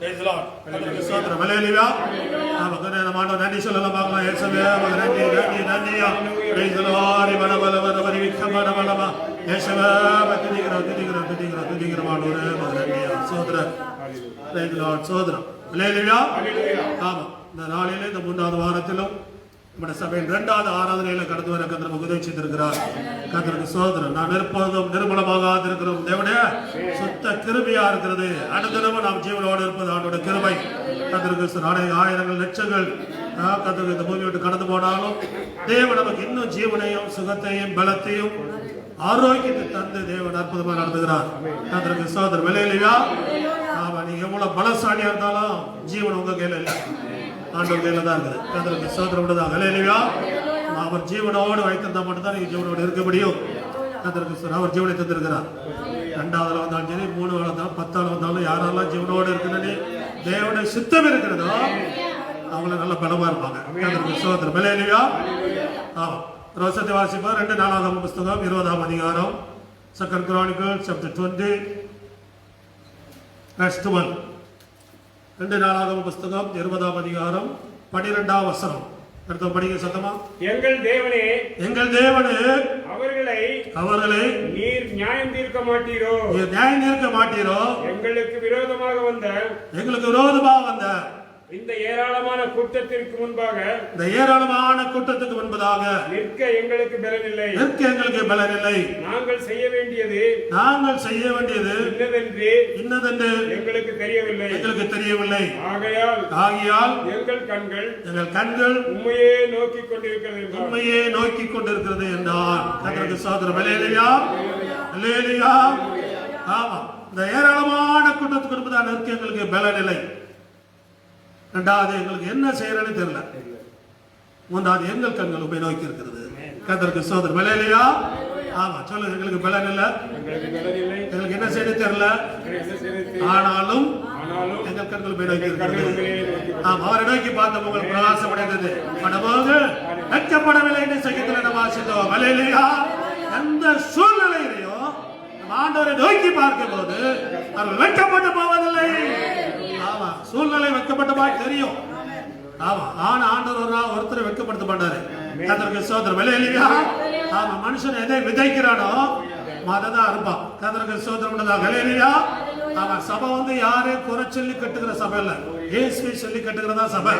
Praise the Lord. ஸ்தோத்திரம். ஹல்லேலூயா. நமக்கு நம்ம ஆண்டவர் நன்றி சொல்லலாம் பார்க்கலாம். இயேசுவே நமக்கு நன்றி நன்றி நன்றியா. Praise the Lord. பலபலபலபலி விக்கமடபலப. இயேசுவே துதிக்கிறோம் ஆண்டவரே நமக்கு நன்றியா. ஸ்தோத்திரம். Praise the Lord. ஸ்தோத்திரம். ஹல்லேலூயா. ஆமா. இந்த நாளிலே இந்த 3வது வாரத்திலும் நம்முடைய சபையின் 2வது ஆராதனையில கடந்து வர கர்த்தர் நமக்கு உதவி செய்திருக்கிறார். கர்த்தருக்கு ஸ்தோத்திரம். நான் நிற்பதும் நிர்மலமாக இருக்கிறோம் தேவனுடைய சுத்த கிருபையா இருக்கிறது. அனுதினமும் நாம் ஜீவனோடு இருப்பது ஆண்டோட கிருபை. கர்த்தருக்கு ஆயிரங்கள் லட்சங்கள் கர்த்தருக்கு இந்த பூமி விட்டு கடந்து போனாலும் தேவன் நமக்கு இன்னும் ஜீவனையும் சுகத்தையும் பலத்தையும் ஆரோக்கியத்தை தந்து தேவன் அற்புதமாக நடத்துகிறார். கர்த்தருக்கு ஸ்தோத்திரம். ஹல்லேலூயா. ஆமா, நீங்க எவ்வளவு பலசாலியா இருந்தாலும் ஜீவன் உங்க கையில இல்லை, ஆண்டவர் கையில தான் இருக்குது. கர்த்தருக்கு ஸ்தோத்திரம் உண்டதாக. ஹல்லேலூயா. அவர் ஜீவனோடு வைத்திருந்தா மட்டும்தான் நீங்க ஜீவனோடு இருக்க முடியும். கர்த்தருக்கு அவர் ஜீவனை தந்திருக்கிறார். 2ஆவதுல வந்தாலும் சரி, 3ஆவதுல வந்தாலும் 10ஆவதுல வந்தாலும் யாரெல்லாம் ஜீவனோடு இருக்குன்னு தேவனுடைய சித்தம் இருக்கிறதோ அவங்கள நல்ல பலமா இருப்பாங்க. கர்த்தருக்கு ஸ்தோத்திரம். ஹல்லேலூயா. ஆமா, ரோசத்தை வாசிப்பா 2 புஸ்தகம் 20ஆம் அதிகாரம். 2 Chronicles chapter 20 verse 12. 2 புஸ்தகம் 20ஆம் அதிகாரம் 12ஆம் வசனம். அடுத்த படிங்க சத்தமா. எங்கள் தேவனே அவர்களை நீர் நியாயம் தீர்க்க மாட்டீரோ. எங்களுக்கு விரோதமாக வந்த இந்த ஏராளமான கூட்டத்திற்கு முன்பாக நிற்க எங்களுக்கு பலனில்லை. நாங்கள் செய்ய வேண்டியது இன்னதென்று எங்களுக்கு தெரியவில்லை. ஆகையால் எங்கள் கண்கள் உம்மையே நோக்கிக் கொண்டிருக்கிறது என்றார். கர்த்தருக்கு ஸ்தோத்திரம். ஹல்லேலூயா. ஹல்லேலூயா. ஆமா, இந்த ஏராளமான கூட்டத்துக்கு முன்பதாக நிற்க எங்களுக்கு பலனில்லை. 2வது எங்களுக்கு என்ன செய்யறன்னு தெரியல. 3வது எங்கள் கண்கள் உம்மை நோக்கி இருக்கிறது. கர்த்தருக்கு ஸ்தோத்திரம். ஹல்லேலூயா. ஆமா, சொல்லுங்க. எங்களுக்கு பலன் இல்ல, எங்களுக்கு என்ன செய்ய தெரியல, ஆனாலும் எங்கள் கண்கள் உம்மை நோக்கி இருக்கிறது. ஆமா, அவரை நோக்கி பார்த்த உங்களுக்கு பிரகாசம் அடைந்தது. மனமோது வெட்கப்படவில்லை என்று சங்கீதத்தில் நம்ம வாசித்தோம். ஹல்லேலூயா. எந்த சூழ்நிலையிலையும் ஆண்டவரை நோக்கி பார்க்கும் போது அவர்கள் வெட்கப்பட்டு போவதில்லை. ஆமா, சூழ்நிலை வெட்கப்பட்டமாய் தெரியும். ஆமா, ஆனா ஆண்டவர் ஒருத்தரை வெட்கப்படுத்த மாட்டாரு. கர்த்தருக்கு ஸ்தோத்திரம். ஹல்லேலூயா. ஆமா, மனுஷன் எதை விதைக்கிறானோ அததான் அறுப்பான். கர்த்தருக்கு ஸ்தோத்திரம் உண்டதாக. ஹல்லேலூயா. ஆமா, சபை யாரையும் குறை சொல்லி கட்டுகிற சபை இல்ல, இயேசுவை சொல்லி கட்டுகிறதா சபை.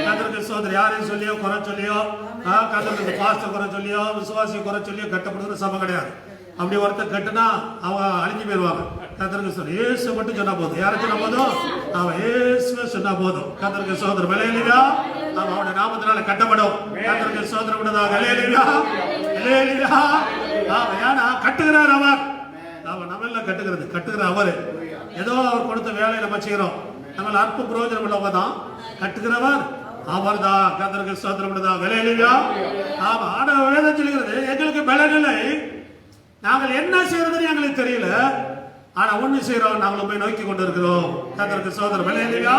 கர்த்தருக்கு ஸ்தோத்திரம். யாரையும் சொல்லியோ குறை சொல்லியோ, கர்த்தருக்கு பாஸ்டர் குறை சொல்லியோ விசுவாசி குறை சொல்லியோ கட்டப்படுகிற சபை கிடையாது. அப்படி ஒருத்தர் கட்டுனா அவங்க அழிஞ்சு போயிடுவாங்க. கர்த்தருக்கு சொல்ல இயேசு மட்டும் சொன்னா போதும். யாரை சொன்னா போதும்? அவன் இயேசுவை சொன்னா போதும். கர்த்தருக்கு ஸ்தோத்திரம். ஹல்லேலூயா. அவன் அவருடைய நாமத்தினால கட்டப்படும். கர்த்தருக்கு ஸ்தோத்திரம் உண்டதாக. ஹல்லேலூயா. ஹல்லேலூயா. அவன் ஏன்னா கட்டுகிறார் அவர். அவன் நம்ம கட்டுகிற அவரு. ஏதோ அவர் கொடுத்த வேலையை நம்ம செய்யறோம். நம்ம அற்ப பிரயோஜனம் உள்ளவங்க தான். கட்டுகிறவர் அவர் தான். கர்த்தருக்கு ஸ்தோத்திரம் உண்டதாக. ஹல்லேலூயா. ஆமா, ஆண்டவர் வேதம் சொல்கிறது எங்களுக்கு பலனில்லை, நாங்கள் என்ன செய்யறதுன்னு எங்களுக்கு தெரியல, ஆனா ஒண்ணு செய்யறோம், நாங்களும் போய் நோக்கி கொண்டு இருக்கிறோம். கர்த்தருக்கு ஸ்தோத்திரம். ஹல்லேலூயா.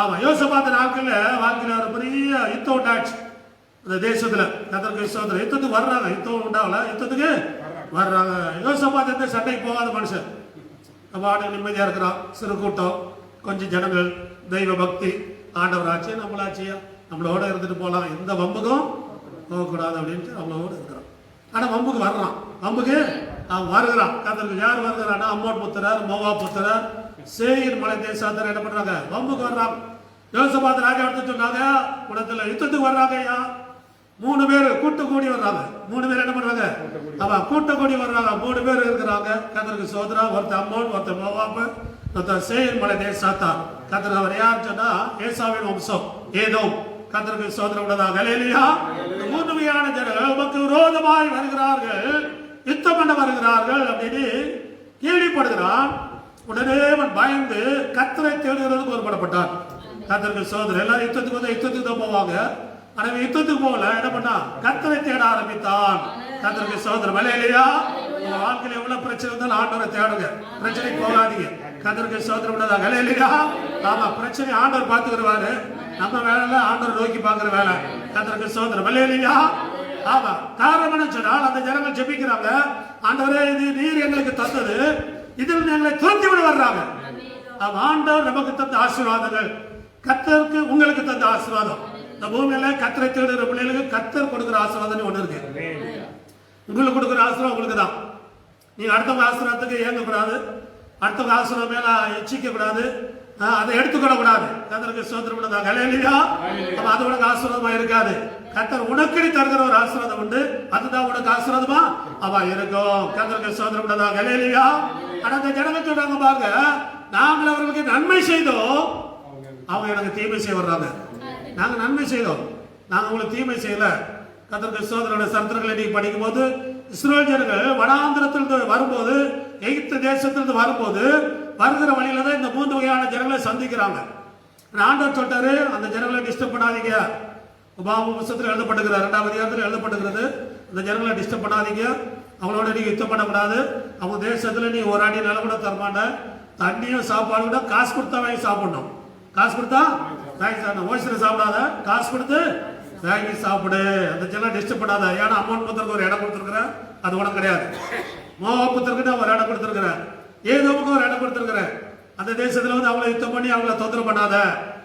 ஆமா, யோசபாத் நாட்கள்ல வாழ்க்கையில ஒரு பெரிய யுத்தம் உண்டாச்சு அந்த தேசத்துல. கர்த்தருக்கு ஸ்தோத்திரம். யுத்தத்துக்கு வர்றாங்க. யுத்தம் உண்டாகல, யுத்தத்துக்கு வர்றாங்க. யோசபாத் எந்த சண்டைக்கு போகாத மனுஷன். நம்ம நிம்மதியா இருக்கிறோம். சிறு கூட்டம், கொஞ்சம் ஜனங்கள், தெய்வ பக்தி, ஆண்டவர் ஆட்சியா நம்மளாச்சியா நம்மளோட இருந்துட்டு போகலாம், எந்த வம்புக்கும் போகக்கூடாது அப்படின்ட்டு நம்மளோட இருக்கிறோம். ஆனா வம்புக்கு வர்றான். வம்புக்கு அவன் வருகிறான். கர்த்தருக்கு யார் வருகிறான்னா அம்மோன் புத்திரர், மோவாப் புத்திரர், சேயீர் மலை தேசத்தார் என்ன பண்றாங்க? வம்புக்கு வர்றாங்க. யோசபாத் ராஜா எடுத்து சொன்னாங்க, குடத்துல யுத்தத்துக்கு வர்றாங்க. ஐயா 3 பேர் கூட்டு கூடி வர்றாங்க. 3 பேர் என்ன பண்றாங்க? அவன் கூட்ட கூடி வர்றாங்க. 3 பேர் இருக்கிறாங்க. கர்த்தருக்கு ஸ்தோத்திரம். ஒருத்தர் அம்மோன், ஒருத்தர் மோவாப், ஒருத்தர் சேயீர் மலை தேசத்தார். கர்த்தர் அவர் யார் சொன்னா ஏசாவின் வம்சம், ஏதோம். கர்த்தருக்கு ஸ்தோத்திரம் உண்டதாக. ஹல்லேலூயா. 3 வகையான ஜனங்கள் உமக்கு விரோதமாய் வருகிறார்கள், யுத்தம் பண்ண வருகிறார்கள் அப்படின்னு கேள்விப்படுகிறான். உடனே அவன் பயந்து கர்த்தரை தேடுகிறதுக்கு ஒருபடப்பட்டான். கர்த்தருக்கு ஸ்தோத்திரம். எல்லாரும் யுத்தத்துக்கு தான் போவாங்க. ஆனா யுத்தத்துக்கு போகல, என்ன பண்ணா? கர்த்தரை தேட ஆரம்பித்தான். கர்த்தருக்கு ஸ்தோத்திரம். ஹல்லேலூயா. உங்க வாழ்க்கையில எவ்வளவு பிரச்சனை இருந்தாலும் ஆண்டவரை தேடுங்க, பிரச்சனைக்கு போகாதீங்க. கர்த்தருக்கு ஸ்தோத்திரம் உண்டதாக. ஹல்லேலூயா. ஆமா, பிரச்சனை ஆண்டவர் பார்த்துக்கிடுவாரு. நம்ம வேலை ஆண்டவர் நோக்கி பார்க்கிற வேலை. கர்த்தருக்கு ஸ்தோத்திரம். ஹல்லேலூயா. ஆமா, காரணம் என்ன சொன்னால் அந்த ஜனங்கள் ஜெபிக்கிறாங்க, ஆண்டவரே இது நீர் எங்களுக்கு தந்தது, இதில் எங்களை துரத்தி விட வர்றாங்க. ஆண்டவர் நமக்கு தந்த ஆசீர்வாதங்கள், கர்த்தருக்கு உங்களுக்கு தந்த ஆசீர்வாதம். இந்த பூமியில கர்த்தரை தேடுகிற பிள்ளைகளுக்கு கர்த்தர் கொடுக்கிற ஆசீர்வாதம் ஒண்ணு இருக்கு. உங்களுக்கு கொடுக்குற ஆசீர்வாதம் உங்களுக்கு தான். நீங்க அடுத்தவங்க ஆசீர்வாதத்துக்கு ஏங்கக்கூடாது, அடுத்தவங்க ஆசீர்வாதம் மேல எச்சிக்க கூடாது, அதை எடுத்துக்கொள்ள கூடாது. கர்த்தருக்கு ஸ்தோத்திரம் பண்ணுங்க. ஹல்லேலூயா. அது உனக்கு ஆசீர்வாதமா இருக்காது. கர்த்தர் உனக்கு தருகிற ஒரு ஆசீர்வாதம் உண்டு, அதுதான் உனக்கு ஆசீர்வாதமா இருக்கும். கர்த்தருக்கு ஸ்தோத்திரம் பண்ணுங்க. ஹல்லேலூயா. ஆனா அந்த ஜனங்கள் சொல்றாங்க பாருங்க, நாங்கள் அவர்களுக்கு நன்மை செய்தோம், அவங்க எனக்கு தீமை செய்ய வர்றாங்க. நாங்க நன்மை செய்தோம், நாங்க உங்களுக்கு தீமை செய்யல. கர்த்தருக்கு ஸ்தோத்திரம். சரித்திரங்களை நீங்க படிக்கும் போது இஸ்ரவேல் ஜனங்கள் வனாந்திரத்திலிருந்து வரும்போது, எகிப்து தேசத்திலிருந்து வரும்போது வருகிற வழியில தான் இந்த 3 வகையான ஜனங்களை சந்திக்கிறாங்க. ஆண்டவர் சொல்லிட்டாரு, அந்த ஜனங்களை டிஸ்டர்ப் பண்ணாதீங்க. உபாகம புத்தகத்தில் எழுதப்பட்டிருக்கிறது, 2ஆம் அதிகாரத்தில் எழுதப்பட்டிருக்கிறது, அந்த ஜனங்களை டிஸ்டர்ப் பண்ணாதீங்க, அவங்களோட நீங்க யுத்தம் பண்ணக்கூடாது, அவங்க தேசத்துல நீ ஒரு அடி நிலம் கூட தரமாட்ட, தண்ணியும் சாப்பாடு கூட காசு கொடுத்தா வாங்கி சாப்பிடணும். காசு கொடுத்தா வாங்கி சாப்பிடணும். ஓசில சாப்பிடாத, காசு கொடுத்து வாங்கி சாப்பிடு. அந்த ஜனம் டிஸ்டர்ப் பண்ணாத. ஏன்னா அம்மன் புத்தருக்கு ஒரு இடம் கொடுத்துருக்கிறேன், அது உனக்கு கிடையாது. மோவாப் புத்தருக்கு ஒரு இடம் கொடுத்துருக்கிறேன், ஏதோவுக்கு ஒரு இடம் கொடுத்துருக்கிறேன். அந்த தேசத்துல வந்து அவங்களை யுத்தம் பண்ணி அவங்கள தொந்தரவு பண்ணாத.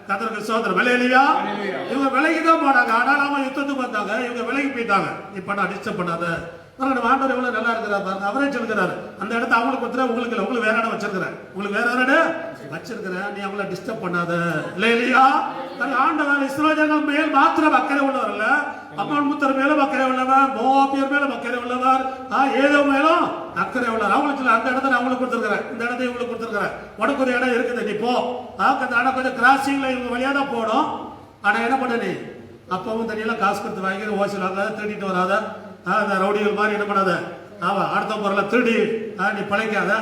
கர்த்தருக்கு ஸ்தோத்திரம். ஹல்லேலூயா. இவங்க விலகி தான் போனாங்க, ஆனால் அவங்க யுத்தத்துக்கு வந்தாங்க, இவங்க விலகி போயிட்டாங்க. இப்ப நான் டிஸ்டர்ப் பண்ணாத. நம்ம ஆண்டவர் எவ்வளவு நல்லா இருக்கிறார் பாருங்க. அவரே சொல்லுகிறாரு, அந்த இடத்த அவங்களுக்கு கொடுத்துறேன், உங்களுக்கு இல்லை, உங்களுக்கு வேற இடம் வச்சிருக்கிறேன், உங்களுக்கு வேற இடம் வச்சிருக்கிறேன், நீ அவங்கள டிஸ்டர்ப் பண்ணாத. ஹல்லேலூயா. ஆண்டவர் இஸ்ரவேலர்கள் மேல் மாத்திரம் அக்கறை உள்ளவர் அல்ல, அம்மன் புத்தர் மேலும் அக்கறை உள்ளவர், மோவாபியர் மேலும் அக்கறை உள்ளவர், ஏதோ மேலும் அக்கறை உள்ளவர். அவங்களுக்கு அந்த இடத்த நான் அவங்களுக்கு கொடுத்துருக்கிறேன், இந்த இடத்தை இவங்களுக்கு கொடுத்துருக்கிறேன், உனக்கு ஒரு இடம் இருக்குது, நீ போ. ஆனா கொஞ்சம் கிராசிங்ல இவங்க வழியா தான் போடும். ஆனா என்ன பண்ண நீ அப்பவும் தனியெல்லாம் காசு கொடுத்து வாங்கி ஓசில் வாங்காத, திருடிட்டு வராத, அந்த ரவுடிகள் மாதிரி என்ன பண்ணாத, ஆமா அடுத்த பொருளை திருடி நீ பழைக்காத.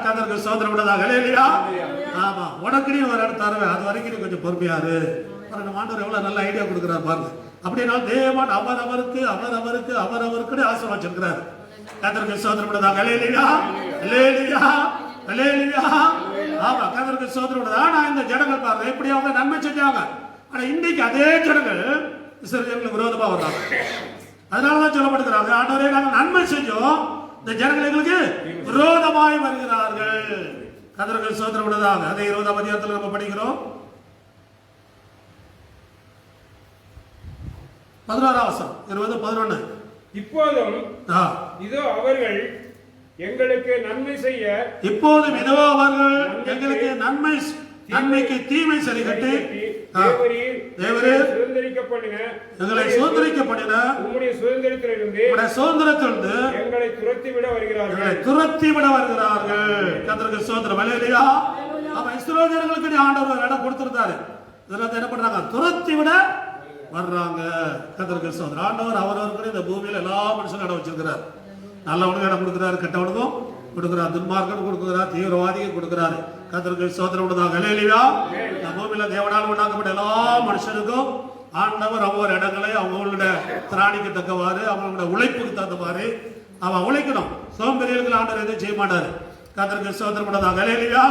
கர்த்தருக்கு ஸ்தோத்திரம் பண்ணதாக. ஹல்லேலூயா. ஆமா, உனக்கு நீ ஒரு இடம் தருவேன், அது வரைக்கும் நீ கொஞ்சம் பொறுமையாரு. ஆண்டவர் எவ்வளவு நல்ல ஐடியா கொடுக்குறாரு பாருங்க. அப்படின்னா தேவன் அவரவருக்கு அவரவருக்கு அவரவருக்கு ஆசீர்வாதம் வச்சிருக்கிறாரு. கர்த்தருக்கு ஸ்தோத்திரம் பண்ணதாக. ஹல்லேலூயா. ஹல்லேலூயா. ஹல்லேலூயா. ஆமா, கர்த்தருக்கு ஸ்தோத்திரம் பண்ணதாக. ஆனா இந்த ஜனங்கள் பாருங்க எப்படி அவங்க நன்மை செஞ்சாங்க. ஆனா இன்னைக்கு அதே ஜனங்கள் இஸ்ரவேலுக்கு விரோதமா வர்றாங்க. அதனாலதான் சொல்லப்படுகிறாங்க, ஆண்டவரே நாங்கள் நன்மை செஞ்சோம், இந்த ஜனங்கள் எங்களுக்கு விரோதமாய் வருகிறார்கள். கர்த்தருக்கு ஸ்தோத்திரம் பண்ணதாக. அதே 20ஆம் அதிகாரத்தில் நம்ம படிக்கிறோம், 11ஆம் வசனம், 20, 11. இப்போதும் இதோ அவர்கள் எங்களுக்கு நன்மை செய்ய, இப்போதும் இதோ அவர்கள் எங்களுக்கு நன்மைக்கு தீமை சரி கட்டி, தேவரீர் எங்களை சுதந்திரிக்க பண்ணின உம்முடைய சுதந்திரத்திலிருந்து எங்களை துரத்தி விட வருகிறார்கள். கர்த்தருக்கு ஸ்தோத்திரம். ஹல்லேலூயா. அவன் இஸ்ரவேலர்களுக்கு ஆண்டவர் ஒரு இடம் கொடுத்திருந்தாரு, இதெல்லாம் என்ன பண்றாங்க, துரத்தி விட வர்றாங்க. கர்த்தருக்கு ஸ்தோத்திரம். ஆண்டவர் அவரவருக்கு இந்த பூமியில எல்லா மனுஷனும் இடம் வச்சிருக்கிறார். நல்லவனுக்கு இடம் கொடுக்கிறாரு, கெட்டவனுக்கும் கொடுக்கிறார், துன்மார்க்கன் கொடுக்கிறார், தீவிரவாதிக்கு கொடுக்கிறாரு. கர்த்தருக்கு ஸ்தோத்திரம் பண்ணதாக. ஹல்லேலூயா. இந்த பூமியில தேவனால் உண்டாக்கப்பட்ட எல்லா மனுஷனுக்கும் ஆண்டவர் ஒவ்வொரு இடங்களை அவங்களுடைய திராணிக்கு தக்கவாறு, அவங்களோட உழைப்புக்கு தக்கவாறு அவன் உழைக்கணும். சோம்பேறிகளுக்கு ஆண்டவர் எதுவும் செய்ய மாட்டாரு. கர்த்தருக்கு ஸ்தோத்திரம் பண்ணதாக. ஹல்லேலூயா.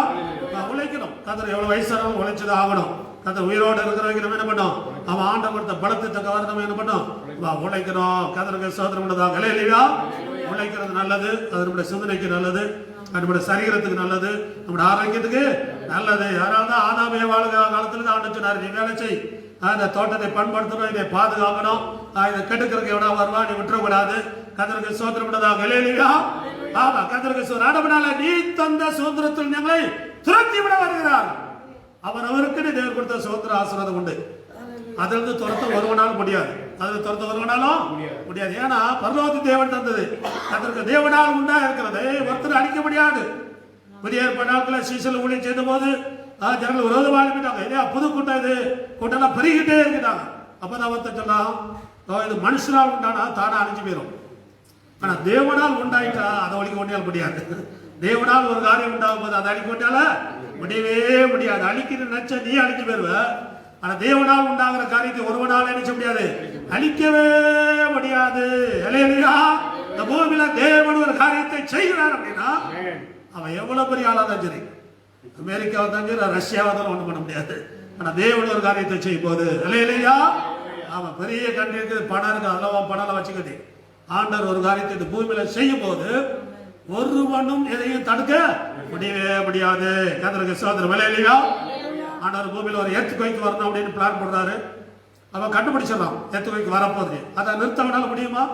உழைக்கணும். கர்த்தர் எவ்வளவு வயசானவங்க உழைச்சதான் ஆகணும். கர்த்தர் உயிரோடு இருக்கிறவங்க நம்ம என்ன பண்ணோம், அவன் ஆண்டவர் கொடுத்த பலத்தை தக்கவாறு நம்ம என்ன பண்ணோம், உழைக்கணும். கர்த்தருக்கு ஸ்தோத்திரம் பண்ணதாக. ஹல்லேலூயா. உழைக்கிறது நல்லது, அது நம்முடைய சிந்தனைக்கு நல்லது, நம்முடைய சரீரத்துக்கு நல்லது, நம்முடைய ஆரோக்கியத்துக்கு நல்லது. யாராவது ஆதாமிய வாழ்கிற காலத்துல ஆண்டு சொன்னார், நீ வேலை செய், அந்த தோட்டத்தை பண்படுத்தணும், இதை பாதுகாக்கணும், இதை கெடுக்கிறதுக்கு எவ்வளோ வருவா, நீ விட்டுறக்கூடாது. கர்த்தருக்கு ஸ்தோத்திரம் பண்ணதாக. ஹல்லேலூயா. ஆமா, கர்த்தருக்கு ஸ்தோத்திரம். நீ தந்த சுதந்திரத்தில் எங்களை துரத்தி விட வருகிறார். அவருக்கு தேவன் கொடுத்த சுதந்திர ஆசீர்வாதம் உண்டு, அதுல இருந்து துரத்த வருவனாலும் முடியாது, அதுல துரத்த வருவனாலும் முடியாது. ஏன்னா பரலோக தேவன் தந்தது, அதற்கு தேவனால் உண்டா இருக்கிறது, ஒருத்தர் அழிக்க முடியாது. புதிய ஏற்பாடுல சீசல் ஊழியம் செய்த போது ஜனங்கள் விரோதமாக எழுப்பிட்டாங்க. இல்லையா, புது கூட்டம், இது கூட்டம் பெருகிட்டே இருக்கிறாங்க. அப்பதான் ஒருத்தர் சொல்லலாம், இது மனுஷனால் உண்டானா தானா அழிஞ்சு போயிடும், ஆனா தேவனால் உண்டாயிட்டா அதை ஒழிக்க ஒன்றியால் முடியாது. தேவனால் ஒரு காரியம் உண்டாகும் போது அதை அழிக்க ஒன்றியால முடியவே முடியாது. அழிக்கிற நினைச்ச நீ அழிஞ்சு போயிருவ, ஆனா தேவனால் உண்டாகிற காரியத்தை ஒருவனால் நினைச்ச முடியாது, அழிக்கவே முடியாது. ஹல்லேலூயா. இந்த பூமியில தேவன் ஒரு காரியத்தை செய்கிறார் அப்படின்னா அவன் எவ்வளவு பெரிய ஆளா தான் சரி, அமெரிக்காவை தான் சரி, ரஷ்யாவை தான் ஒண்ணும் பண்ண முடியாது. ஆனா தேவன் ஒரு காரியத்தை செய்யும் போது, ஹல்லேலூயா, அவன் பெரிய கண்ட்ரி இருக்குது, பணம் இருக்கு, அதெல்லாம் பணம் வச்சுக்கிட்டு ஆண்டவர் ஒரு காரியத்தை இந்த பூமியில செய்யும் போது ஒருவனும் எதையும் தடுக்க முடியவே முடியாது. கர்த்தருக்கு ஸ்தோத்திரம். ஹல்லேலூயா. ஆண்டவர் பூமியில ஒரு எர்த்குவேக் வரணும் அப்படின்னு பிளான் பண்றாரு. அவன் கண்டுபிடிச்சிடறான் எர்த்குவேக் வரப்போகுது. அதை நிறுத்தவனால முடியுமா?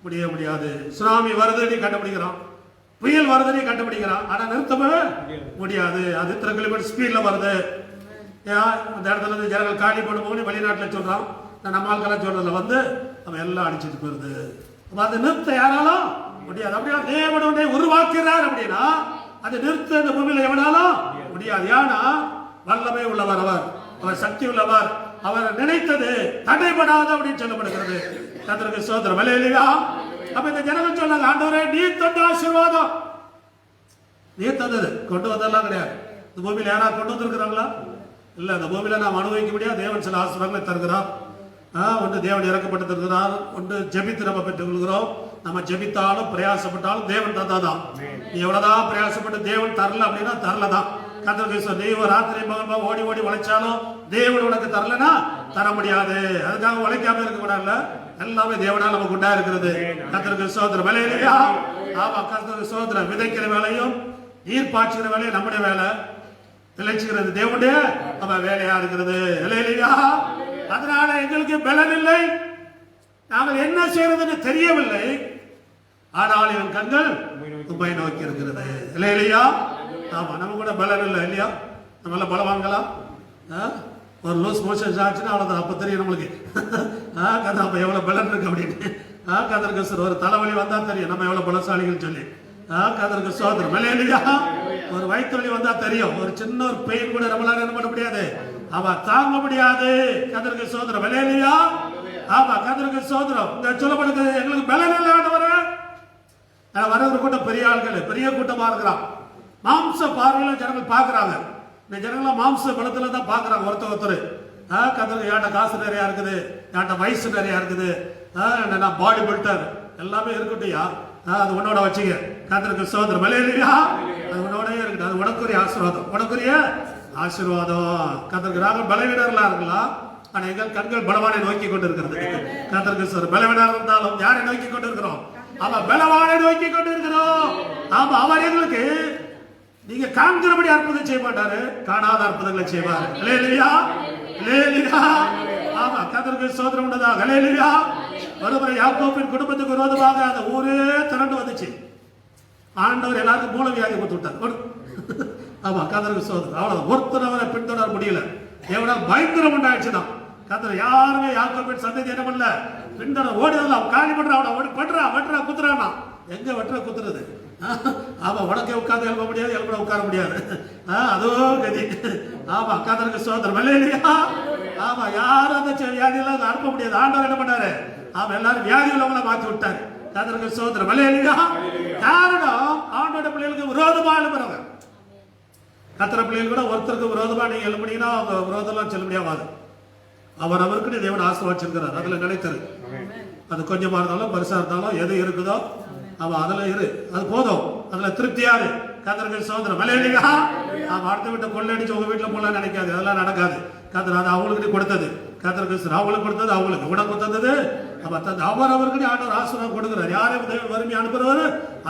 முடிய முடியாது. சுனாமி வருதுன்னு கண்டுபிடிக்கிறான், புயல் வருதுன்னு கண்டுபிடிக்கிறான், ஆனா நிறுத்தவே முடியாது. அது இத்தனை கிலோமீட்டர் ஸ்பீட்ல வருது. அந்த இடத்துல இருந்து ஜனங்கள் காலி பண்ணும்போது வெளிநாட்டில் சொல்றான், நம்ம ஆட்கள்லாம் சொல்றதுல வந்து அவன் எல்லாம் அடிச்சுட்டு போயிருது. அது நிறுத்த யாராலும் முடியாது. அப்படின்னா தேவன் ஒன்றை உருவாக்குறார் அப்படின்னா அதை நிறுத்த இந்த பூமியில எவனாலும் முடியாது. ஏன்னா வல்லமை உள்ளவர் அவர், அவர் சக்தி உள்ளவர், அவர் நினைத்தது தடைபடாது அப்படின்னு சொல்லப்படுகிறது. கர்த்தருக்கு ஸ்தோத்திரம். ஹல்லேலூயா. அப்ப இந்த ஜனங்கள் சொன்னாங்க, ஆண்டவரே நீ தந்த ஆசீர்வாதம், நீ தந்தது கொண்டு வந்தெல்லாம் கிடையாது. இந்த பூமியில யாராவது கொண்டு வந்திருக்கிறாங்களா? இல்ல. இந்த பூமியில நாம் அனுபவிக்க முடியாது. தேவன் சில ஆசீர்வாதங்களை தருகிறார். ஒன்று தேவன் இறக்கப்பட்டு தருகிறார், ஒன்று ஜெபித்து நம்ம பெற்றுக் கொள்கிறோம். நம்ம ஜெபித்தாலும் பிரயாசப்பட்டாலும் தேவன் தந்தாதான். நீ எவ்வளவுதான் பிரயாசப்பட்டு தேவன் தரல அப்படின்னா தரலதான். கர்த்தருக்கு நீ ஒரு ராத்திரி பகல்மா ஓடி ஓடி உழைச்சாலும் தேவன் உனக்கு தரலனா தர முடியாது. அதுக்காக உழைக்காம இருக்க கூடாதுல்ல. எல்லாமே தேவனால் நமக்கு உண்டா இருக்கிறது. கர்த்தருக்கு ஸ்தோத்திரம். ஹல்லேலூயா. ஆமா, கர்த்தருக்கு ஸ்தோத்திரம். விதைக்கிற வேலையும் நீர் பாய்ச்சுகிற வேலையும் நம்முடைய வேலை, விளைச்சுகிறது தேவனுடைய நம்ம வேலையா இருக்கிறது. ஹல்லேலூயா. அதனால எங்களுக்கு பலன் இல்லை, நாங்கள் என்ன செய்யறதுன்னு தெரியவில்லை, ஆனால் என் கண்கள் உம்மை நோக்கி இருக்கிறது. ஹல்லேலூயா. ஆமா, நம்ம கூட பலன் இல்லை இல்லையா? நம்ம எல்லாம் பலவான்களா? ஒரு லூஸ் மோஷன் ஆச்சுன்னா அவ்வளோதான், அப்போ தெரியும் நம்மளுக்கு கதை அப்போ எவ்வளோ பலன் இருக்கு அப்படின்னு. கதருக்கு ஒரு தலைவலி வந்தா தெரியும் நம்ம எவ்வளோ பலசாலிகள் சொல்லி. கதருக்கு ஸ்தோத்திரம். ஹல்லேலூயா. ஒரு வயிற்று வலி வந்தா தெரியும், ஒரு சின்ன ஒரு பெயின் கூட நம்மளால என்ன பண்ண முடியாது, அவ தாங்க முடியாது. கதருக்கு ஸ்தோத்திரம். ஹல்லேலூயா. ஆமா, கதருக்கு ஸ்தோத்திரம். இந்த சொல்லப்படுது எங்களுக்கு பலன் இல்லை ஆண்டவரே. வரது கூட்டம் பெரிய ஆள்கள், பெரிய கூட்டமா இருக்கிறான். மாம்ச பார்வையில ஜனங்கள் பாக்குறாங்க. இந்த ஜனங்கள் மாம்ச பலத்துல தான் பாக்குறாங்க ஒருத்தர். கதருக்கு ஏன்ட்ட காசு நிறையா இருக்குது, ஏன்ட்ட வயசு நிறையா இருக்குது, நான் பாடி பில்டர் எல்லாமே இருக்கட்டையா, அது உன்னோட வச்சுக்க. கர்த்தருக்கு ஸ்தோத்திரம். ஹல்லேலூயா. அது உன்னோட இருக்கட்டும், அது உனக்குரிய ஆசீர்வாதம், உனக்குரிய ஆசீர்வாதம். கர்த்தருக்கு நாங்கள் பலவீனர்களா இருக்கலாம், ஆனா எங்கள் கண்கள் பலவானை நோக்கி கொண்டு இருக்கிறது. கர்த்தருக்கு ஸ்தோத்திரம். பலவீனர் இருந்தாலும் யாரை நோக்கி கொண்டு இருக்கிறோம்? அவன் பலவானை நோக்கி கொண்டு இருக்கிறோம். ஆமா, அவர் எங்களுக்கு நீங்க காண்கிறபடி அற்புதம் செய்ய மாட்டாரு, காணாத அற்புதங்களை செய்வார். ஹல்லேலூயா. ஹல்லேலூயா. ஆமா, கர்த்தருக்கு ஸ்தோத்திரம் உண்டதா. ஹல்லேலூயா. ஒருமுறை யாக்கோபின் குடும்பத்துக்கு விரோதமாக அந்த ஊரே திரண்டு வந்துச்சு. ஆண்டவர் எல்லாருக்கும் மூல வியாதி கொடுத்து விட்டார். ஆமா, கர்த்தருக்கு ஸ்தோத்திரம். அவ்வளவு ஒருத்தர் அவரை பின்தொடர முடியல. எவ்வளவு பயங்கரம் உண்டாயிடுச்சுதான். கர்த்தர் யாருமே யாக்கோபின் சந்ததி என்ன பண்ணல, பின்தொடர ஓடிதான் காலி பண்ற, அவனை பண்றா வெட்டுறா குத்துறானா. எங்க வெட்டுற குத்துறது? ஆமா, உனக்கே உட்கார்ந்து எழுப்ப முடியாது, எழுப்ப உட்கார முடியாது, அதோ கதி. ஆமா, கர்த்தருக்கு ஸ்தோத்திரம். ஹல்லேலூயா. ஆமா, யாரும் அந்த வியாதியெல்லாம் அனுப்ப முடியாது. ஆண்டவர் என்ன பண்ணாரு, ஆமா, எல்லாரும் வியாதி உள்ளவங்கள மாற்றி விட்டாரு. கர்த்தருக்கு ஸ்தோத்திரம். ஹல்லேலூயா. காரணம் ஆண்டோட பிள்ளைகளுக்கு விரோதமா எழுப்புறவங்க. கர்த்தர் பிள்ளைகள் கூட ஒருத்தருக்கு விரோதமா நீங்க எழுப்பினீங்கன்னா அவங்க விரோதம்லாம் செல்ல முடியாது. அவர் அவருக்கு தேவன் ஆசீர்வதிச்சிருக்கிறார், அதுல நினைத்தது. அது கொஞ்சமா இருந்தாலும் பெருசா இருந்தாலும் எது இருக்குதோ அவன் அதுல இரு, அது போதும், அதுல திருப்தியாரு. கர்த்தருக்கு ஸ்தோத்திரம். ஹல்லேலூயா. அவன் அடுத்த வீட்டை கொள்ளடிச்சு உங்க வீட்டுல போலாம் நினைக்காது, அதெல்லாம் நடக்காது. கர்த்தர் அது அவங்களுக்கு கொடுத்தது. கர்த்தருக்கு அவங்களுக்கு கொடுத்தது, அவங்களுக்கு உனக்கு தந்தது அவர் அவருக்கு ஆண்டவர் ஆசீர்வாதம் கொடுக்கிறார். யாரையும் வறுமை அனுப்புறவர்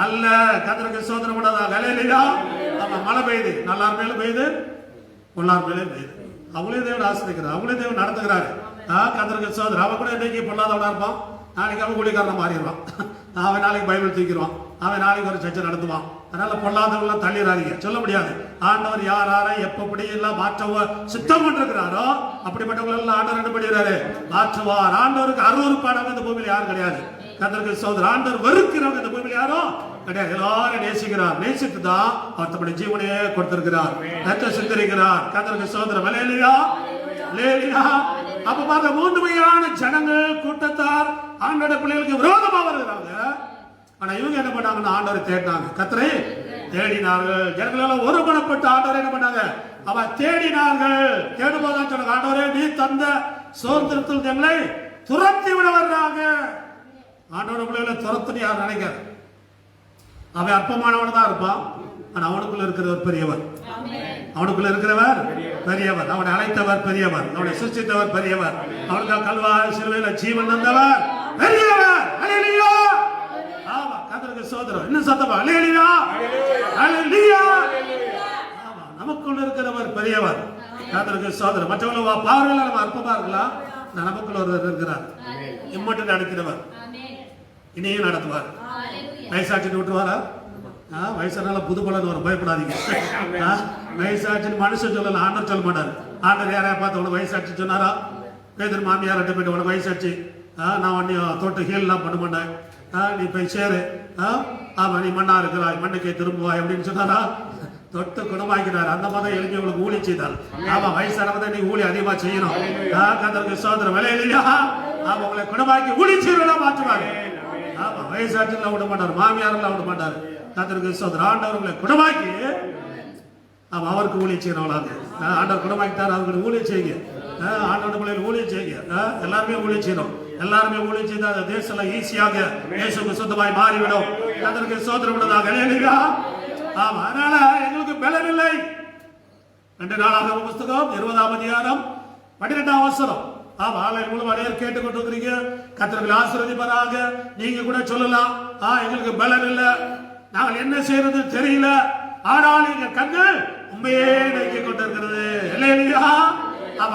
அல்ல. கர்த்தருக்கு ஸ்தோத்திரம் பண்ணாதா. ஹல்லேலூயா. ஆமா, மழை பெய்யுது, நல்லார் மேலும் பெய்யுது, பொல்லார் மேலே பெய்யுது. அவங்களே தேவன் ஆசிரிக்கிறார், அவங்களே தேவன் நடத்துகிறாரு. கர்த்தருக்கு ஸ்தோத்திரம். அவன் கூட இன்னைக்கு பொல்லாதவனா இருப்பான், நாளைக்கு அவன் கூலிக்காரனை மாறிடுவான். அவன் நாளைக்கு பைபிள் தூக்கிடுவான், அவன் நாளைக்கு ஒரு சர்ச்சை நடத்துவான். அதனால பொல்லாதவங்களாம் தள்ளிடாதீங்க, சொல்ல முடியாது. ஆண்டவர் யார் யாரை எப்படி எல்லாம் மாற்ற சுத்தம் பண்ணிருக்கிறாரோ அப்படிப்பட்டவங்க எல்லாம் ஆண்டவர் என்ன பண்ணுறாரு, மாற்றுவார். ஆண்டவருக்கு அருவருப்பானவங்க இந்த பூமியில் யாரும் கிடையாது. கர்த்தருக்கு ஸ்தோத்திரம். ஆண்டவர் வெறுக்கிறவங்க இந்த பூமியில் யாரும் கிடையாது. எல்லாரும் நேசிக்கிறார், நேசித்து தான் அவர் தம்முடைய ஜீவனையே கொடுத்திருக்கிறார், ரத்த சிந்தரிக்கிறார். கர்த்தருக்கு ஸ்தோத்திரம். ஹல்லேலூயா. ஹல்லேலூயா. அப்ப பாருங்க, 3 வகையான ஜனங்கள் கூட்டத்தார் ஆண்டோட பிள்ளைகளுக்கு விரோதமா வருகிறாங்க. ஆனா இவங்க என்ன பண்ணாங்கன்னா ஆண்டவரை தேடினாங்க, கர்த்தரை தேடினார்கள். ஜனங்கள் எல்லாம் ஒருமனப்பட்டு ஆண்டவரை என்ன பண்ணாங்க, அவ தேடினார்கள். தேடும்போதுதான் சொன்னாங்க, ஆண்டவரே நீ தந்த சுதந்திரத்தில் எங்களை துரத்தி விட வர்றாங்க. ஆண்டோட பிள்ளைகளை துரத்துன்னு யார் நினைக்காது. அவன் அற்பமானவன் தான் இருப்பான், ஆனா அவனுக்குள்ள இருக்கிறவர் பெரியவர். அவனுக்குள்ள இருக்கிறவர் பெரியவர், அவனை அழைத்தவர் பெரியவர், அவனை சிருஷ்டித்தவர் பெரியவர், அவனுக்கு கல்வாரி சிலுவையில ஜீவன் தந்தவர் பெரியவர். ஹல்லேலூயா. ஆமா, கர்த்தருக்கு கர்த்தருக்கு ஸ்தோத்திரம். இன்னும் சத்தமா அல்லேலூயா அல்லேலூயா. ஆமா, நமக்குள்ள இருக்கிறவர் பெரியவர். கர்த்தருக்கு ஸ்தோத்திரம். மற்றவங்க பார்வையில நம்ம அற்பமா இருக்கலாம், நமக்குள்ள ஒருவர் இருக்கிறார், இம்மட்டும் நடக்கிறவர், இனியும் நடத்துவார். வயசாட்சின்னு விட்டுருவாரா? வயசானால புது பலன் வரும், பயப்படாதீங்க. வயசாட்சின்னு மனுஷன் சொல்லலாம், ஆண்டர் சொல்ல மாட்டார். ஆண்டர் யாரையா பார்த்து உனக்கு வயசாட்சி சொன்னாரா? பேதர் மாமியார்ட்ட போயிட்டு உனக்கு வயசாட்சி, நான் உன்னை தொட்டு ஹீல்லாம் பண்ண மாட்டேன், நீ போய் சேரு, ஆமா நீ மண்ணா இருக்கிறாய், மண்ணுக்கே திரும்புவாய் அப்படின்னு சொன்னாரா? தொட்டு குணமாக்கிறார். அந்த மாதிரி எழுப்பி உங்களுக்கு ஊழி செய்தால், ஆமா வயசானவங்க நீ ஊழி அதிகமா செய்யணும். கர்த்தருக்கு ஸ்தோத்திரம். விலையிலையா ஆமா உங்களை குணமாக்கி ஊழி செய்யறதா மாற்றுவாங்க. ஆமா வயசாட்சியெல்லாம் விட மாட்டார், மாமியாரெல்லாம் விட மாட்டார். கர்த்தருக்கு ஸ்தோத்திரம். ஆண்டவர் உங்களை குணமாக்கி ஆமா அவருக்கு ஊழிய செய்யறவங்களாங்க. ஆண்டவர் குணமாக்கிட்டார், அவங்களுக்கு ஊழிய செய்யுங்க. ஆண்டவர் பிள்ளைகள் ஊழிய செய்யுங்க. எல்லாருமே ஊழிய செய்யணும். எல்லாருமே ஊழிய செய்த அந்த தேசம் ஈஸியாக இயேசுவுக்கு சொந்தமாய் மாறிவிடும். கர்த்தருக்கு ஸ்தோத்திரம் உள்ளதாக. இல்லையா? ஆமா, அதனால எங்களுக்கு பலன் இல்லை. 2 நாளாகமம் புஸ்தகம் 20ஆம் அதிகாரம் 12ஆம் வசனம். ஆமா, ஆன்லைன் மூலம் அனைவரும் கேட்டுக்கொண்டிருக்கிறீங்க. கர்த்தர்கள் ஆசீர்வதிப்பாராக. நீங்க கூட சொல்லலாம், எங்களுக்கு பலன் இல்லை, நாங்கள் என்ன செய்யறது தெரியல, ஆனால் எங்க கண்கள் உண்மையே நோக்கி கொண்டிருக்கிறது. இல்லையா?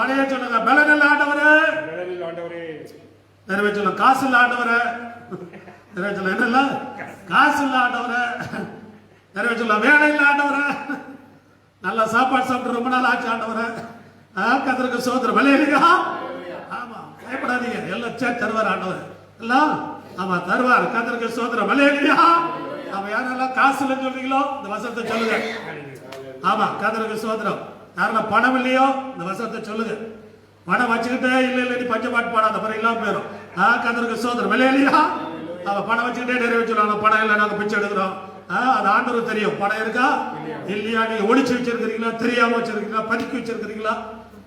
அடைய சொல்லுங்க, பலன் இல்லை ஆண்டவரே, நிறைவே சொல்ல காசு இல்லை ஆண்டவரே, நிறைவே சொல்ல என்ன காசு இல்லை ஆண்டவரே, நிறைவே சொல்ல வேலை இல்லை ஆண்டவரே, நல்லா சாப்பாடு சாப்பிட்டு ரொம்ப நாள் ஆச்சு ஆண்டவரே. கர்த்தருக்கு ஸ்தோத்திரம். விலையிலையா? ஆமா, பயப்படாதீங்க, எல்லாம் சேர்த்து தருவார் ஆண்டவர், எல்லாம் ஆமா தருவார். கர்த்தருக்கு ஸ்தோத்திரம். விலையிலையா? அவன் யாரெல்லாம் காசு இல்லைன்னு சொல்றீங்களோ இந்த வசனத்தை சொல்லுங்க. ஆமா, கர்த்தருக்கு ஸ்தோத்திரம். யாரெல்லாம் பணம் இல்லையோ இந்த வசனத்தை சொல்லுங்க. பணம் வச்சுக்கிட்டே இல்லை நீ பஞ்சப்பாட்டு பாடாத பிறகு இல்லாம போயிடும். கர்த்தருக்கு ஸ்தோத்திரம். விலையிலையா? அவன் பணம் வச்சுக்கிட்டே நிறைய வச்சுருவாங்க. பணம் இல்லை, நாங்கள் பிச்சை எடுக்கிறோம். அது ஆண்டவருக்கு தெரியும். பணம் இருக்கா இல்லையா, நீங்க ஒளிச்சு வச்சிருக்கிறீங்களா, தெரியாம வச்சிருக்கீங்களா, பதுக்கி வச்சிருக்கிறீங்களா?